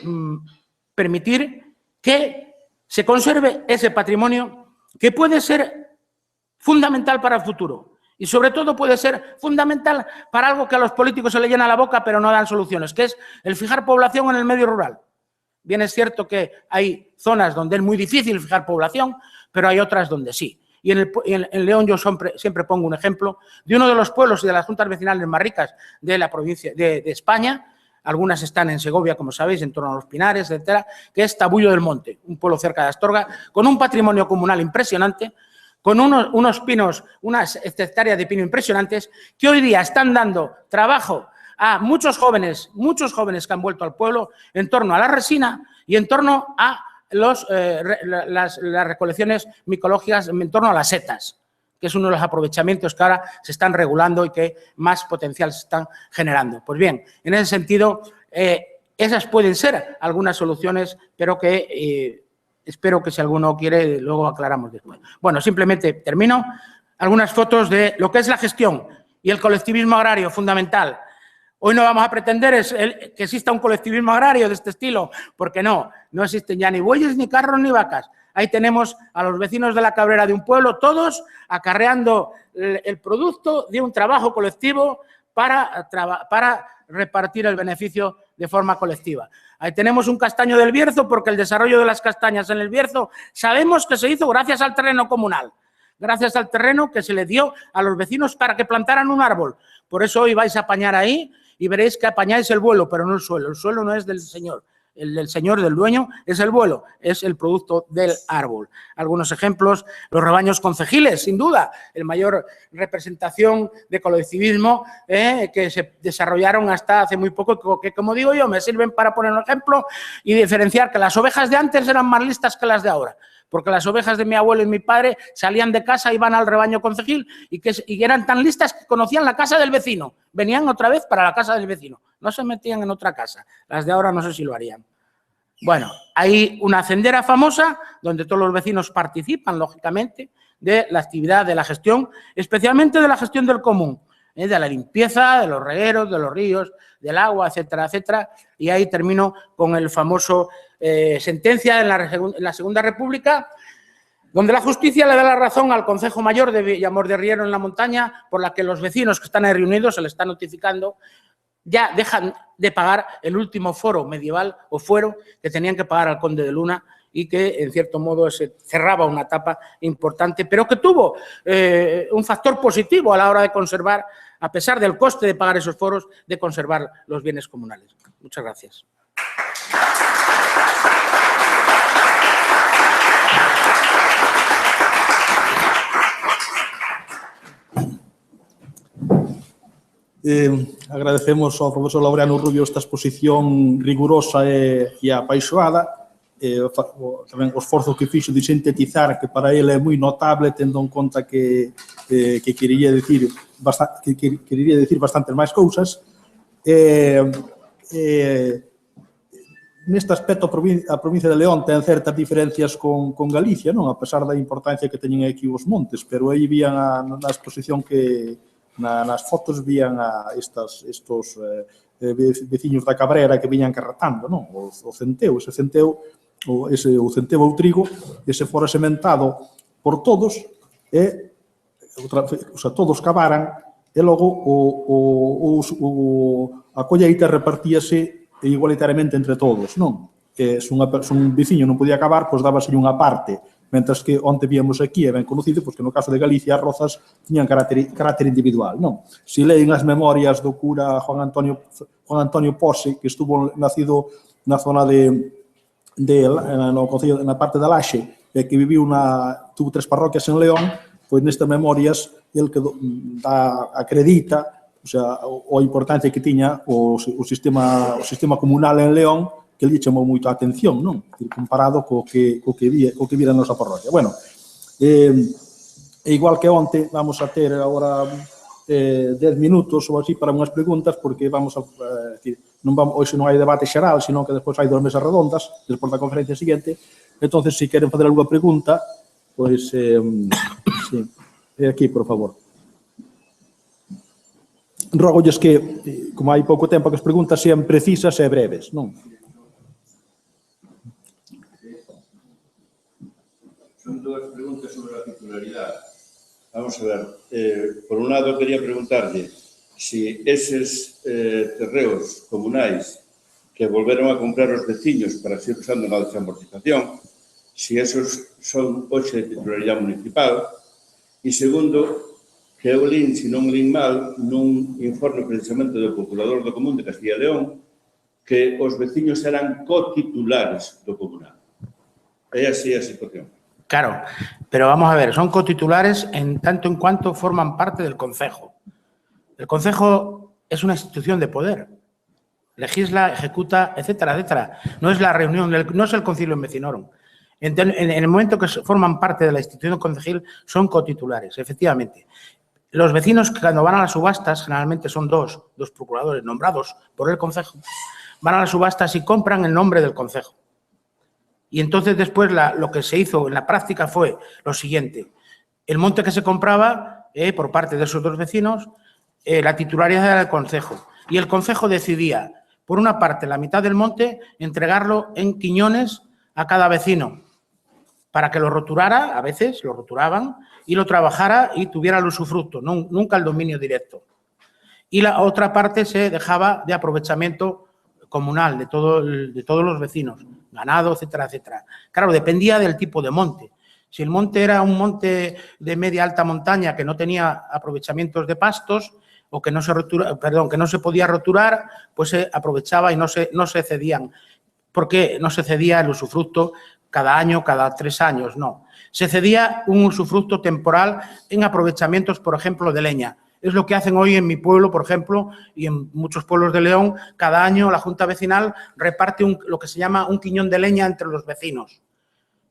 permitir que se conserve ese patrimonio que puede ser fundamental para el futuro y, sobre todo, puede ser fundamental para algo que a los políticos se le llena la boca pero no dan soluciones, que es el fijar población en el medio rural. Bien es cierto que hay zonas donde es muy difícil fijar población, pero hay otras donde sí. Y en León yo siempre pongo un ejemplo de uno de los pueblos y de las juntas vecinales más ricas de la provincia de España. Algunas están en Segovia, como sabéis, en torno a los Pinares, etcétera, que es Tabullo del Monte, un pueblo cerca de Astorga, con un patrimonio comunal impresionante, con unos pinos, unas hectáreas de pino impresionantes, que hoy día están dando trabajo a muchos jóvenes que han vuelto al pueblo en torno a la resina y en torno a las recolecciones micológicas, en torno a las setas, que es uno de los aprovechamientos que ahora se están regulando y que más potencial se están generando. Pues bien, en ese sentido, esas pueden ser algunas soluciones, pero que espero que si alguno quiere, luego aclaramos después. Bueno, simplemente termino. Algunas fotos de lo que es la gestión y el colectivismo agrario fundamental. Hoy no vamos a pretender que exista un colectivismo agrario de este estilo, porque no existen ya ni bueyes, ni carros, ni vacas. Ahí tenemos a los vecinos de la Cabrera de un pueblo, todos acarreando el producto de un trabajo colectivo para repartir el beneficio de forma colectiva. Ahí tenemos un castaño del Bierzo, porque el desarrollo de las castañas en el Bierzo sabemos que se hizo gracias al terreno comunal, gracias al terreno que se le dio a los vecinos para que plantaran un árbol. Por eso hoy vais a apañar ahí y veréis que apañáis el vuelo, pero no el suelo. El suelo no es del señor. El del señor, del dueño, es el vuelo, es el producto del árbol. Algunos ejemplos, los rebaños concejiles, sin duda, el mayor representación de colectivismo que se desarrollaron hasta hace muy poco, que, como digo yo, me sirven para poner un ejemplo y diferenciar que las ovejas de antes eran más listas que las de ahora. Porque las ovejas de mi abuelo y mi padre salían de casa, iban al rebaño concejil y eran tan listas que conocían la casa del vecino. Venían otra vez para la casa del vecino. No se metían en otra casa. Las de ahora no sé si lo harían. Bueno, hay una hacendera famosa donde todos los vecinos participan, lógicamente, de la actividad de la gestión, especialmente de la gestión del común, de la limpieza de los regueros, de los ríos, del agua, etcétera, etcétera. Y ahí termino con el famoso sentencia en la Segunda República, donde la justicia le da la razón al Concejo Mayor de Villamor de Riero en la Montaña, por la que los vecinos que están ahí reunidos se le está notificando, ya dejan de pagar el último foro medieval o fuero que tenían que pagar al conde de Luna y que, en cierto modo, se cerraba una etapa importante, pero que tuvo un factor positivo a la hora de conservar, a pesar del coste de pagar esos foros, de conservar los bienes comunales. Muchas gracias. Agradecemos ao profesor Laureano Rubio esta exposición rigurosa e apaixoada, tamén o esforzo que fixo de sintetizar, que para ele é moi notable, tendo en conta que quería decir bastantes máis cousas. Neste aspecto, a provincia de León ten certas diferencias con Galicia, non? A pesar da importancia que teñen aquí os montes, pero aí vían na exposición que nas fotos vían a estos veciños da Cabrera que viñan carretando, non? O centeo, ese centeo ou trigo, ese fora sementado por todos e todos cavaran e logo a colleita repartíase igualitariamente entre todos, non? Se un veciño non podía cavar, pois dábase unha parte. Mentras que onte víamos aquí, é ben conocido, porque no caso de Galicia as rozas tiñan carácter individual, non? Se leen as memorias do cura Juan Antonio Pose, que estuvo nacido na zona no concello, na parte da Laxe, e que tuvo 3 parroquias en León, pois nestas memorias el que acredita a importancia que tiña o sistema comunal en León, que lle chamou moito a atención, non? Comparado co que vira a nosa parroquia. Bueno, igual que onte, vamos a ter agora 10 minutos ou así para unhas preguntas, porque vamos a decir, hoxe non hai debate xeral, senón que despois hai 2 mesas redondas, despois da conferencia seguinte, Entonces, se queren facer alguna pregunta, pois, sí, aquí, por favor. Rógolles que, como hai pouco tempo, que as preguntas sean precisas e breves, non? Son dúas preguntas sobre a titularidade. Vamos a ver, por un lado quería preguntarlle si eses terreos comunais que volveron a comprar os veciños para seguir usando na desamortización, si esos son hoxe de titularidade municipal, e segundo, que eu lin, se non lin mal, nun informe precisamente do Procurador do Común de Castilla e León, que os veciños eran cotitulares do comunal. É así a situación. Claro, pero vamos a ver, son cotitulares en tanto en cuanto forman parte del concejo. El concejo es una institución de poder. Legisla, ejecuta, etcétera, etcétera. No es la reunión, no es el concilio en vecinorum. En el momento que forman parte de la institución concejil, son cotitulares, efectivamente. Los vecinos, cuando van a las subastas, generalmente son dos procuradores nombrados por el concejo, van a las subastas y compran el nombre del concejo. Y entonces después lo que se hizo en la práctica fue lo siguiente. El monte que se compraba por parte de esos dos vecinos, la titularidad era del concejo. Y el concejo decidía, por una parte, la mitad del monte, entregarlo en quiñones a cada vecino para que lo roturara, a veces lo roturaban, y lo trabajara y tuviera el usufructo, nunca el dominio directo. Y la otra parte se dejaba de aprovechamiento comunal de todos los vecinos, ganado, etcétera, etcétera. Claro, dependía del tipo de monte. Si el monte era un monte de media alta montaña que no tenía aprovechamientos de pastos o que no se podía roturar, pues se aprovechaba y no se cedían. ¿Por qué no se cedía el usufructo cada año, cada 3 años? No. Se cedía un usufructo temporal en aprovechamientos, por ejemplo, de leña. Es lo que hacen hoy en mi pueblo, por ejemplo, y en muchos pueblos de León. Cada año la Junta Vecinal reparte lo que se llama un quiñón de leña entre los vecinos.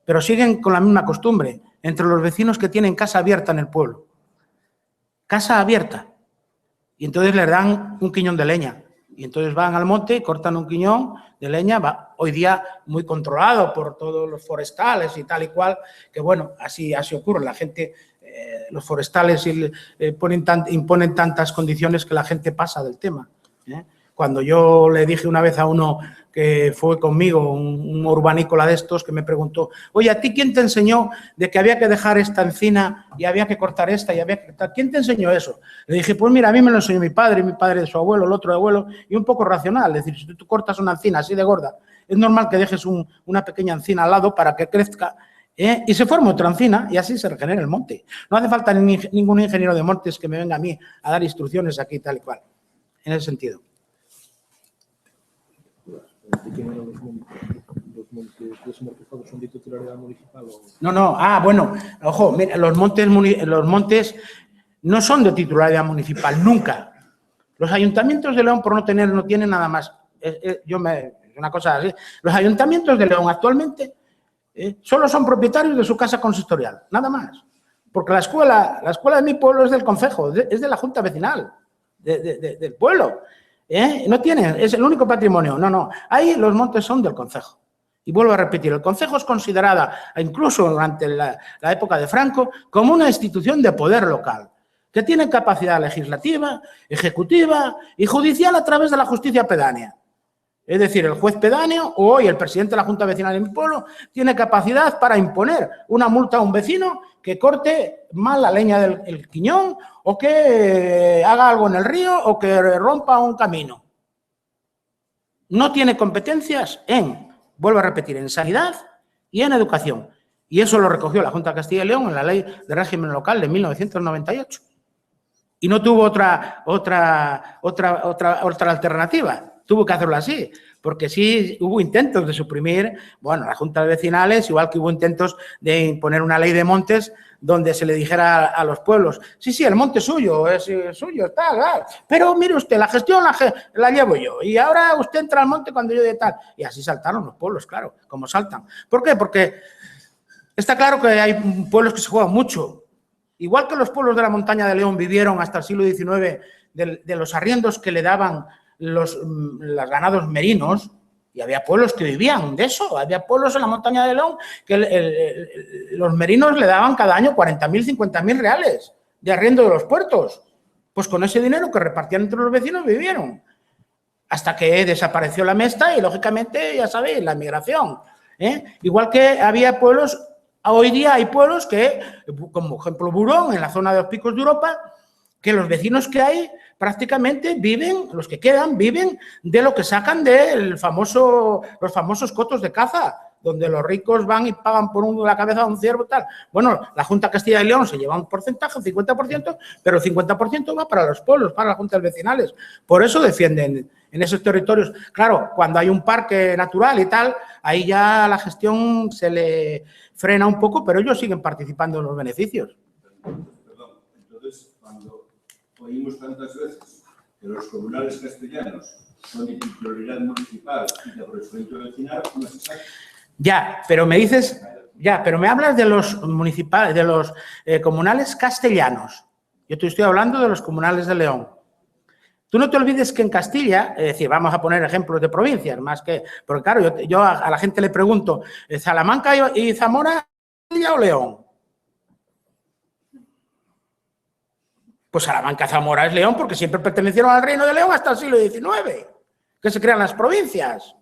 Pero siguen con la misma costumbre, entre los vecinos que tienen casa abierta en el pueblo. Casa abierta. Y entonces les dan un quiñón de leña. Y entonces van al monte, cortan un quiñón de leña, hoy día muy controlado por todos los forestales y tal y cual, que bueno, así ocurre. La gente, los forestales imponen tantas condiciones que la gente pasa del tema. Cuando yo le dije una vez a uno que fue conmigo, un urbanícola de estos, que me preguntó, oye, ¿a ti quién te enseñó de que había que dejar esta encina y había que cortar esta y había que cortar? ¿Quién te enseñó eso? Le dije, pues mira, a mí me lo enseñó mi padre de su abuelo, el otro abuelo, y un poco racional. Es decir, si tú cortas una encina así de gorda, es normal que dejes una pequeña encina al lado para que crezca y se forme otra encina y así se regenera el monte. No hace falta ningún ingeniero de montes que me venga a mí a dar instrucciones aquí tal y cual, en ese sentido. Los montes desamortizados son de titularidad municipal? No. Bueno, ojo, mira, los montes no son de titularidad municipal, nunca. Los ayuntamientos de León, por no tienen nada más. Una cosa así. Los ayuntamientos de León actualmente solo son propietarios de su casa consistorial, nada más. Porque la escuela de mi pueblo es del concejo, es de la Junta Vecinal del pueblo. No tiene, es el único patrimonio. No. Ahí los montes son del concejo. Y vuelvo a repetir, el concejo es considerada, incluso durante la época de Franco, como una institución de poder local, que tiene capacidad legislativa, ejecutiva y judicial a través de la justicia pedánea. Es decir, el juez pedáneo o hoy el presidente de la Junta Vecinal de mi pueblo tiene capacidad para imponer una multa a un vecino que corte mal la leña del quiñón o que haga algo en el río o que rompa un camino. No tiene competencias vuelvo a repetir, en sanidad y en educación. Y eso lo recogió la Junta de Castilla y León en la Ley de Régimen Local de 1998. Y no tuvo otra alternativa. Tuvo que hacerlo así, porque sí hubo intentos de suprimir, bueno, las juntas vecinales, igual que hubo intentos de imponer una ley de montes donde se le dijera a los pueblos, sí, el monte es suyo, tal, pero mire usted, la gestión la llevo yo y ahora usted entra al monte cuando yo de tal. Y así saltaron los pueblos, claro, como saltan. ¿Por qué? Porque está claro que hay pueblos que se juegan mucho. Igual que los pueblos de la montaña de León vivieron hasta el siglo XIX de los arriendos que le daban los ganados merinos, Y había pueblos que vivían de eso. Había pueblos en la montaña de León que los merinos le daban cada año 40.000, 50.000 reales de arriendo de los puertos. Pues con ese dinero que repartían entre los vecinos vivieron. Hasta que desapareció la mesta y, lógicamente, ya sabéis, la migración. Igual que había pueblos, hoy día hay pueblos que, como ejemplo Burón, en la zona de los Picos de Europa, que los vecinos que hay prácticamente viven, los que quedan, viven de lo que sacan de los famosos cotos de caza, donde los ricos van y pagan por la cabeza de un ciervo y tal. Bueno, la Junta de Castilla y León se lleva un porcentaje, un 50%, pero el 50% va para los pueblos, para las juntas vecinales. Por eso defienden en esos territorios. Claro, cuando hay un parque natural y tal, ahí ya la gestión se le frena un poco, pero ellos siguen participando en los beneficios. Perdón, entonces, cuando oímos tantas veces que los comunales castellanos son de titularidad municipal y de correspondiente vecinal, ¿cómo se sabe? Ya, pero me dices, pero me hablas de los municipales, de los comunales castellanos. Yo te estoy hablando de los comunales de León. Tú no te olvides que en Castilla, es decir, vamos a poner ejemplos de provincias, más que, porque claro, yo a la gente le pregunto, ¿Salamanca y Zamora, Castilla o León? Pues Salamanca, Zamora es León porque siempre pertenecieron al Reino de León hasta el siglo XIX, que se crean las provincias.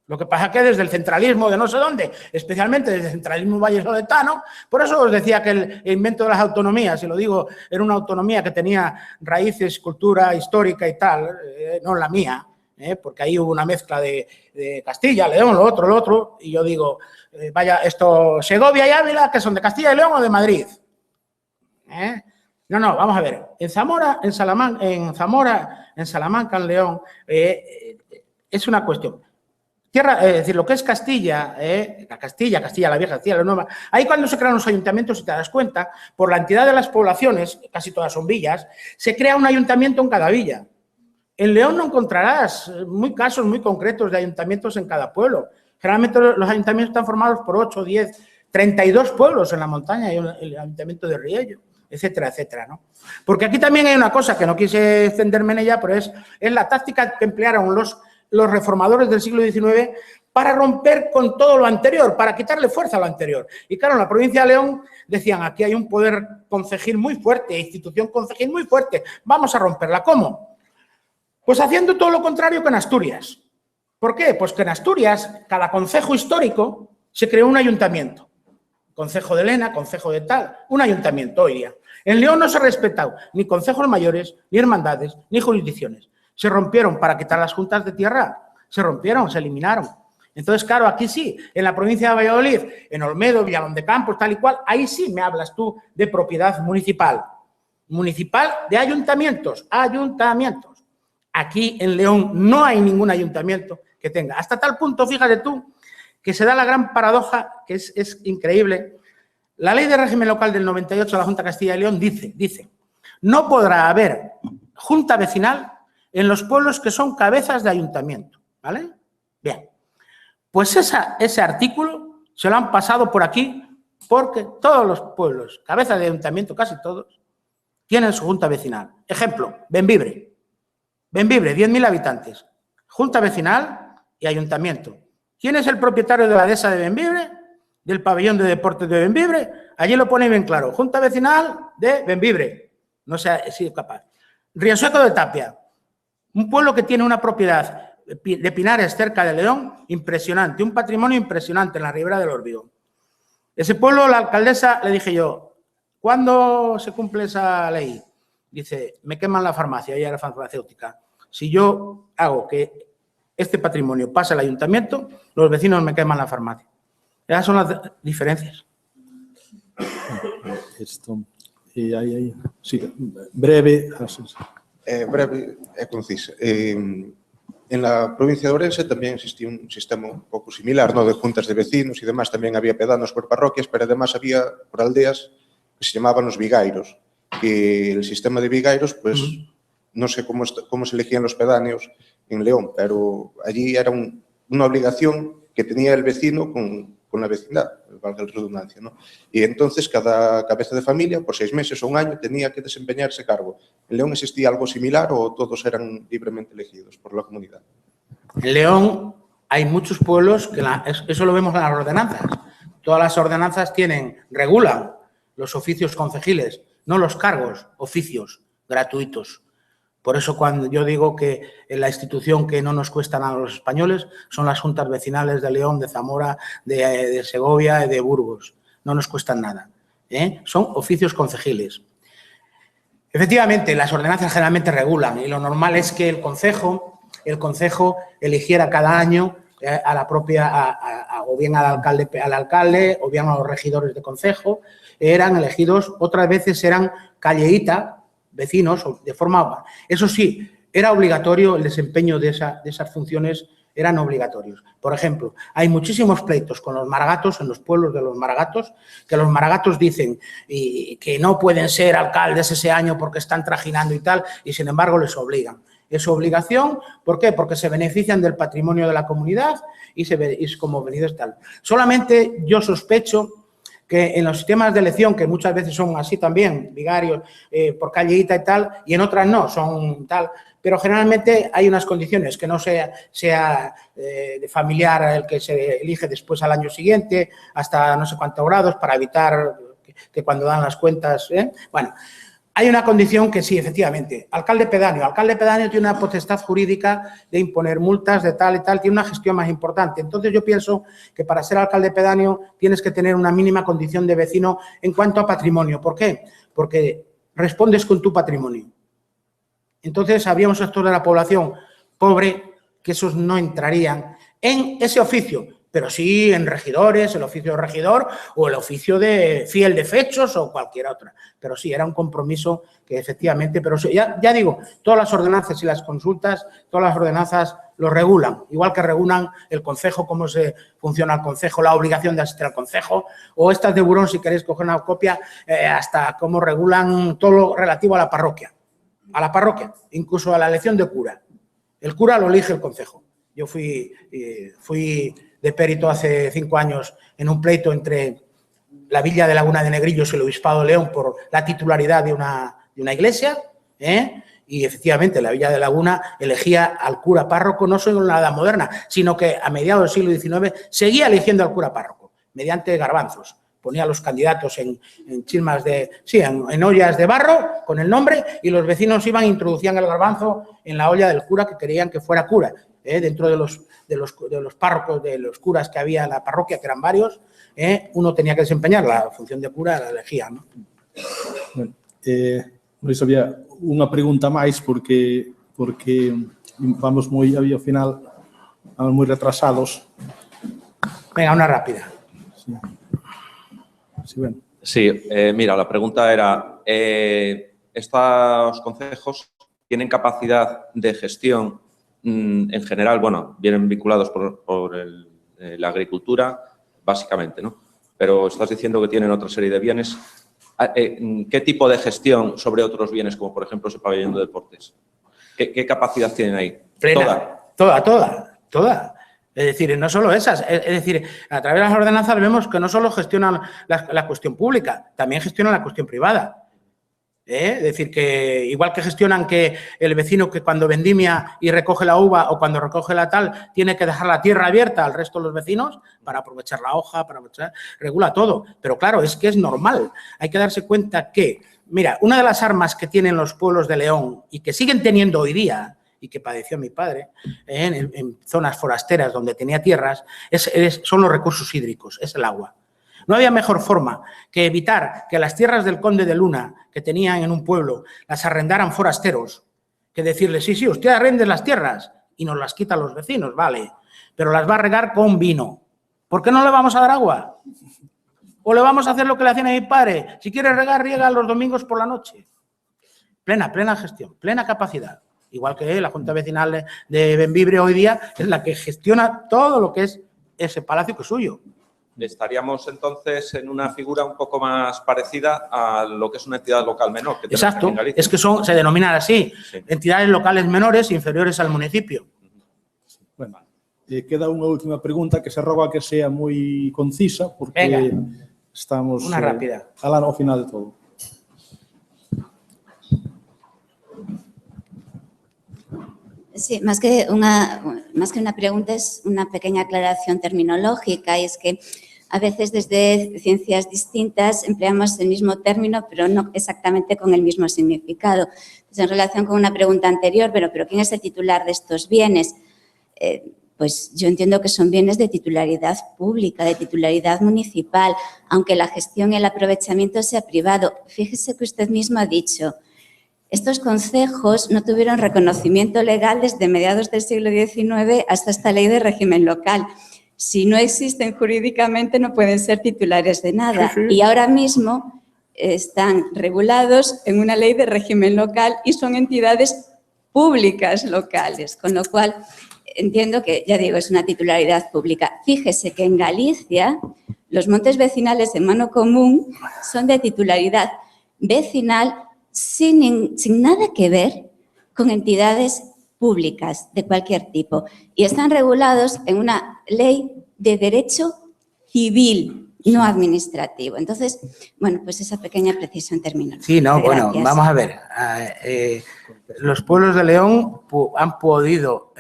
Lo que pasa es que desde el centralismo de no sé dónde, especialmente desde el centralismo vallesoletano, por eso os decía que el invento de las autonomías, y lo digo, era una autonomía que tenía raíces, cultura histórica y tal, no la mía, porque ahí hubo una mezcla de Castilla, León, lo otro, y yo digo, vaya, esto, Segovia y Ávila, que son de Castilla y León o de Madrid. No, vamos a ver, en Zamora, en Salamanca, en León, es una cuestión. Tierra, es decir, lo que es Castilla, Castilla, la Vieja, Castilla, la Nueva, ahí cuando se crean los ayuntamientos, si te das cuenta, por la entidad de las poblaciones, casi todas son villas, se crea un ayuntamiento en cada villa. En León no encontrarás casos muy concretos de ayuntamientos en cada pueblo. Generalmente los ayuntamientos están formados por 8, 10, 32 pueblos en la montaña, hay el ayuntamiento de Riello, etcétera, etcétera, ¿no? Porque aquí también hay una cosa que no quise extenderme en ella, pero es la táctica que emplearon los reformadores del siglo XIX para romper con todo lo anterior, para quitarle fuerza a lo anterior. Y claro, en la provincia de León decían, aquí hay un poder concejil muy fuerte, institución concejil muy fuerte, vamos a romperla. ¿Cómo? Pues haciendo todo lo contrario que en Asturias. ¿Por qué? Pues que en Asturias, cada concejo histórico se creó un ayuntamiento. Concejo de Lena, concejo de tal, un ayuntamiento hoy día. En León no se ha respetado ni concejos mayores, ni hermandades, ni jurisdicciones. Se rompieron para quitar las juntas de tierra, se rompieron, se eliminaron. Entonces, claro, aquí sí, en la provincia de Valladolid, en Olmedo, Villalón de Campos, tal y cual, ahí sí me hablas tú de propiedad municipal. Municipal de ayuntamientos. Aquí en León no hay ningún ayuntamiento que tenga. Hasta tal punto, fíjate tú, que se da la gran paradoja, que es increíble. La ley de régimen local del 98 de la Junta de Castilla y León dice, no podrá haber junta vecinal en los pueblos que son cabezas de ayuntamiento, ¿vale? Bien, pues ese artículo se lo han pasado por aquí porque todos los pueblos, cabezas de ayuntamiento, casi todos, tienen su junta vecinal. Ejemplo, Bembibre, 10.000 habitantes, junta vecinal y ayuntamiento. ¿Quién es el propietario de la dehesa de Bembibre? Del pabellón de deportes de Bembibre. Allí lo pone bien claro, junta vecinal de Bembibre. No sé si es capaz. Rioseco de Tapia. Un pueblo que tiene una propiedad de Pinares cerca de León impresionante, un patrimonio impresionante en la ribera del Órbigo. Ese pueblo, la alcaldesa, le dije yo, ¿cuándo se cumple esa ley? Dice, me queman la farmacia, ella era farmacéutica. Si yo hago que este patrimonio pase al ayuntamiento, los vecinos me queman la farmacia. Esas son las diferencias. Sí, breve. Breve e concisa. En la provincia de Ourense tamén existía un sistema un pouco similar, ¿no? De juntas de vecinos e demás. Tamén había pedanos por parroquias, pero además había por aldeas que se llamaban os vigairos. Que el sistema de vigairos, pues, no sé cómo se elegían los pedáneos en León, pero allí era una obligación que tenía el vecino con la vecindad, valga la redundancia, ¿no? Y entonces cada cabeza de familia, por 6 meses o un año, tenía que desempeñar ese cargo. ¿En León existía algo similar o todos eran libremente elegidos por la comunidad? En León hay muchos pueblos que eso lo vemos en las ordenanzas. Todas las ordenanzas regulan los oficios concejiles, no los cargos, oficios gratuitos. Por eso cuando yo digo que la institución que no nos cuesta nada a los españoles son las juntas vecinales de León, de Zamora, de Segovia y de Burgos. No nos cuestan nada. Son oficios concejiles. Efectivamente, las ordenanzas generalmente regulan y lo normal es que el concejo eligiera cada año a la propia, o bien al alcalde o bien a los regidores de concejo. Eran elegidos, otras veces eran calleíta, vecinos, de forma... Eso sí, era obligatorio el desempeño de esas funciones, eran obligatorios. Por ejemplo, hay muchísimos pleitos con los maragatos, en los pueblos de los maragatos, que los maragatos dicen que no pueden ser alcaldes ese año porque están trajinando y tal, y sin embargo les obligan. Es su obligación, ¿por qué? Porque se benefician del patrimonio de la comunidad y como venidos tal. Solamente yo sospecho que en los sistemas de elección, que muchas veces son así también, vigarios, por calleíta y tal, y en otras no, son tal, pero generalmente hay unas condiciones, que no sea de familiar el que se elige después al año siguiente, hasta no sé cuántos grados, para evitar que cuando dan las cuentas... Bueno, hay una condición que sí, efectivamente, alcalde pedáneo tiene una potestad jurídica de imponer multas de tal y tal, tiene una gestión más importante. Entonces, yo pienso que para ser alcalde pedáneo tienes que tener una mínima condición de vecino en cuanto a patrimonio. ¿Por qué? Porque respondes con tu patrimonio. Entonces, habría un sector de la población pobre que esos no entrarían en ese oficio, pero sí en regidores, el oficio de regidor o el oficio de fiel de fechos o cualquier otra. Pero sí, era un compromiso que efectivamente, pero ya digo, todas las ordenanzas y las consultas, todas las ordenanzas lo regulan, igual que regulan el concejo, cómo se funciona el concejo, la obligación de asistir al concejo, o estas de Burón, si queréis coger una copia, hasta cómo regulan todo lo relativo a la parroquia, incluso a la elección de cura. El cura lo elige el concejo. Yo fui de perito hace 5 años en un pleito entre la Villa de Laguna de Negrillos y el Obispado de León por la titularidad de una iglesia, y efectivamente la Villa de Laguna elegía al cura párroco, no solo en la edad moderna, sino que a mediados del siglo XIX seguía eligiendo al cura párroco, mediante garbanzos. Ponía a los candidatos en chismas en ollas de barro con el nombre, y los vecinos introducían el garbanzo en la olla del cura que querían que fuera cura. Dentro de los párrocos, de los curas que había en la parroquia, que eran varios, uno tenía que desempeñar la función de cura, la elegía, ¿no? Bueno, por iso había unha pregunta máis porque vamos ao final vamos moi retrasados. Venga, una rápida. Sí. Sí, bueno. Sí, mira, la pregunta era, ¿estos concejos tienen capacidad de gestión en general? Bueno, vienen vinculados por la agricultura, básicamente, ¿no? Pero estás diciendo que tienen otra serie de bienes. ¿Qué tipo de gestión sobre otros bienes, como por ejemplo ese pabellón de deportes? ¿Qué capacidad tienen ahí? Plena. Toda. Es decir, no solo esas. Es decir, a través de las ordenanzas vemos que no solo gestionan la cuestión pública, también gestionan la cuestión privada. Es decir, que igual que gestionan que el vecino que cuando vendimia y recoge la uva o cuando recoge la tal, tiene que dejar la tierra abierta al resto de los vecinos para aprovechar la hoja, regula todo. Pero claro, es que es normal. Hay que darse cuenta que, mira, una de las armas que tienen los pueblos de León y que siguen teniendo hoy día, y que padeció mi padre, en zonas forasteras donde tenía tierras, son los recursos hídricos, es el agua. No había mejor forma que evitar que las tierras del conde de Luna, que tenían en un pueblo, las arrendaran forasteros, que decirles, sí, usted arrende las tierras y nos las quita a los vecinos, vale, pero las va a regar con vino. ¿Por qué no le vamos a dar agua? ¿O le vamos a hacer lo que le hacían a mi padre? Si quiere regar, riega los domingos por la noche. Plena gestión, plena capacidad. Igual que la Junta Vecinal de Bembibre hoy día es la que gestiona todo lo que es ese palacio que es suyo. Estaríamos entonces en una figura un poco más parecida a lo que es una entidad local menor. Que exacto, es que se denominan así, sí. Entidades locales menores inferiores al municipio. Bueno, queda unha última pregunta que se roga que sea moi concisa porque estamos una rápida. Ao final de todo. Sí, más que más que una pregunta, es una pequeña aclaración terminológica, y es que a veces desde ciencias distintas empleamos el mismo término, pero no exactamente con el mismo significado. Entonces, en relación con una pregunta anterior, pero ¿quién es el titular de estos bienes? Pues yo entiendo que son bienes de titularidad pública, de titularidad municipal, aunque la gestión y el aprovechamiento sea privado. Fíjese que usted mismo ha dicho, estos concejos no tuvieron reconocimiento legal desde mediados del siglo XIX hasta esta ley de régimen local. Si no existen jurídicamente, no pueden ser titulares de nada. Sí, sí. Y ahora mismo están regulados en una ley de régimen local y son entidades públicas locales, con lo cual entiendo que, ya digo, es una titularidad pública. Fíjese que en Galicia los montes vecinales en mano común son de titularidad vecinal sin nada que ver con entidades públicas de cualquier tipo y están regulados en una ley de derecho civil, no administrativo. Entonces, bueno, pues esa pequeña precisión terminológica. Sí, no, bueno, Gracias. vamos a ver. Los pueblos de León han podido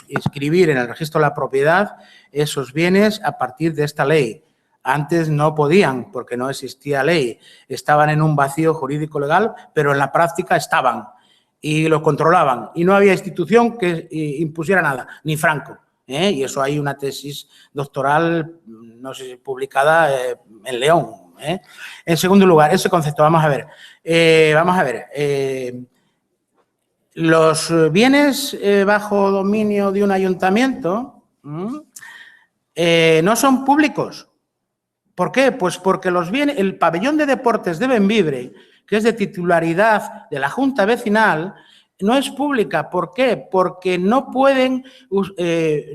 inscribir en el registro de la propiedad esos bienes a partir de esta ley. Antes no podían porque no existía ley. Estaban en un vacío jurídico legal, pero en la práctica estaban y lo controlaban. Y no había institución que impusiera nada, ni Franco. Y eso hay una tesis doctoral, no sé si publicada en León. En segundo lugar, ese concepto, vamos a ver. Los bienes bajo dominio de un ayuntamiento no son públicos. ¿Por qué? Pues porque los bienes, el pabellón de deportes de Bembibre, que es de titularidad de la Junta Vecinal, no es pública. ¿Por qué? Porque no pueden,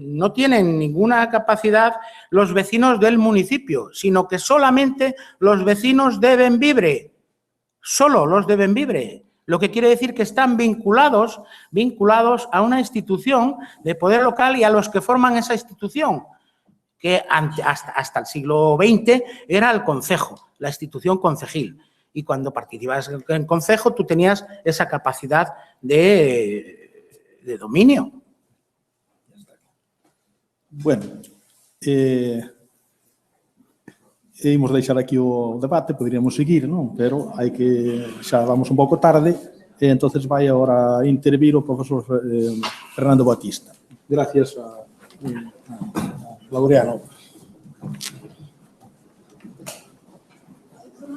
no tienen ninguna capacidad los vecinos del municipio, sino que solamente los vecinos de Bembibre, solo los de Bembibre. Lo que quiere decir que están vinculados a una institución de poder local y a los que forman esa institución, que hasta el siglo XX era el concejo, la institución concejil. Y cuando participabas en concejo, tú tenías esa capacidad de dominio. Bueno, imos deixar aquí o debate, poderíamos seguir, non? Pero hai que, xa vamos un pouco tarde, e entonces vai agora a intervir o profesor Fernando Batista. Gracias a Laureano.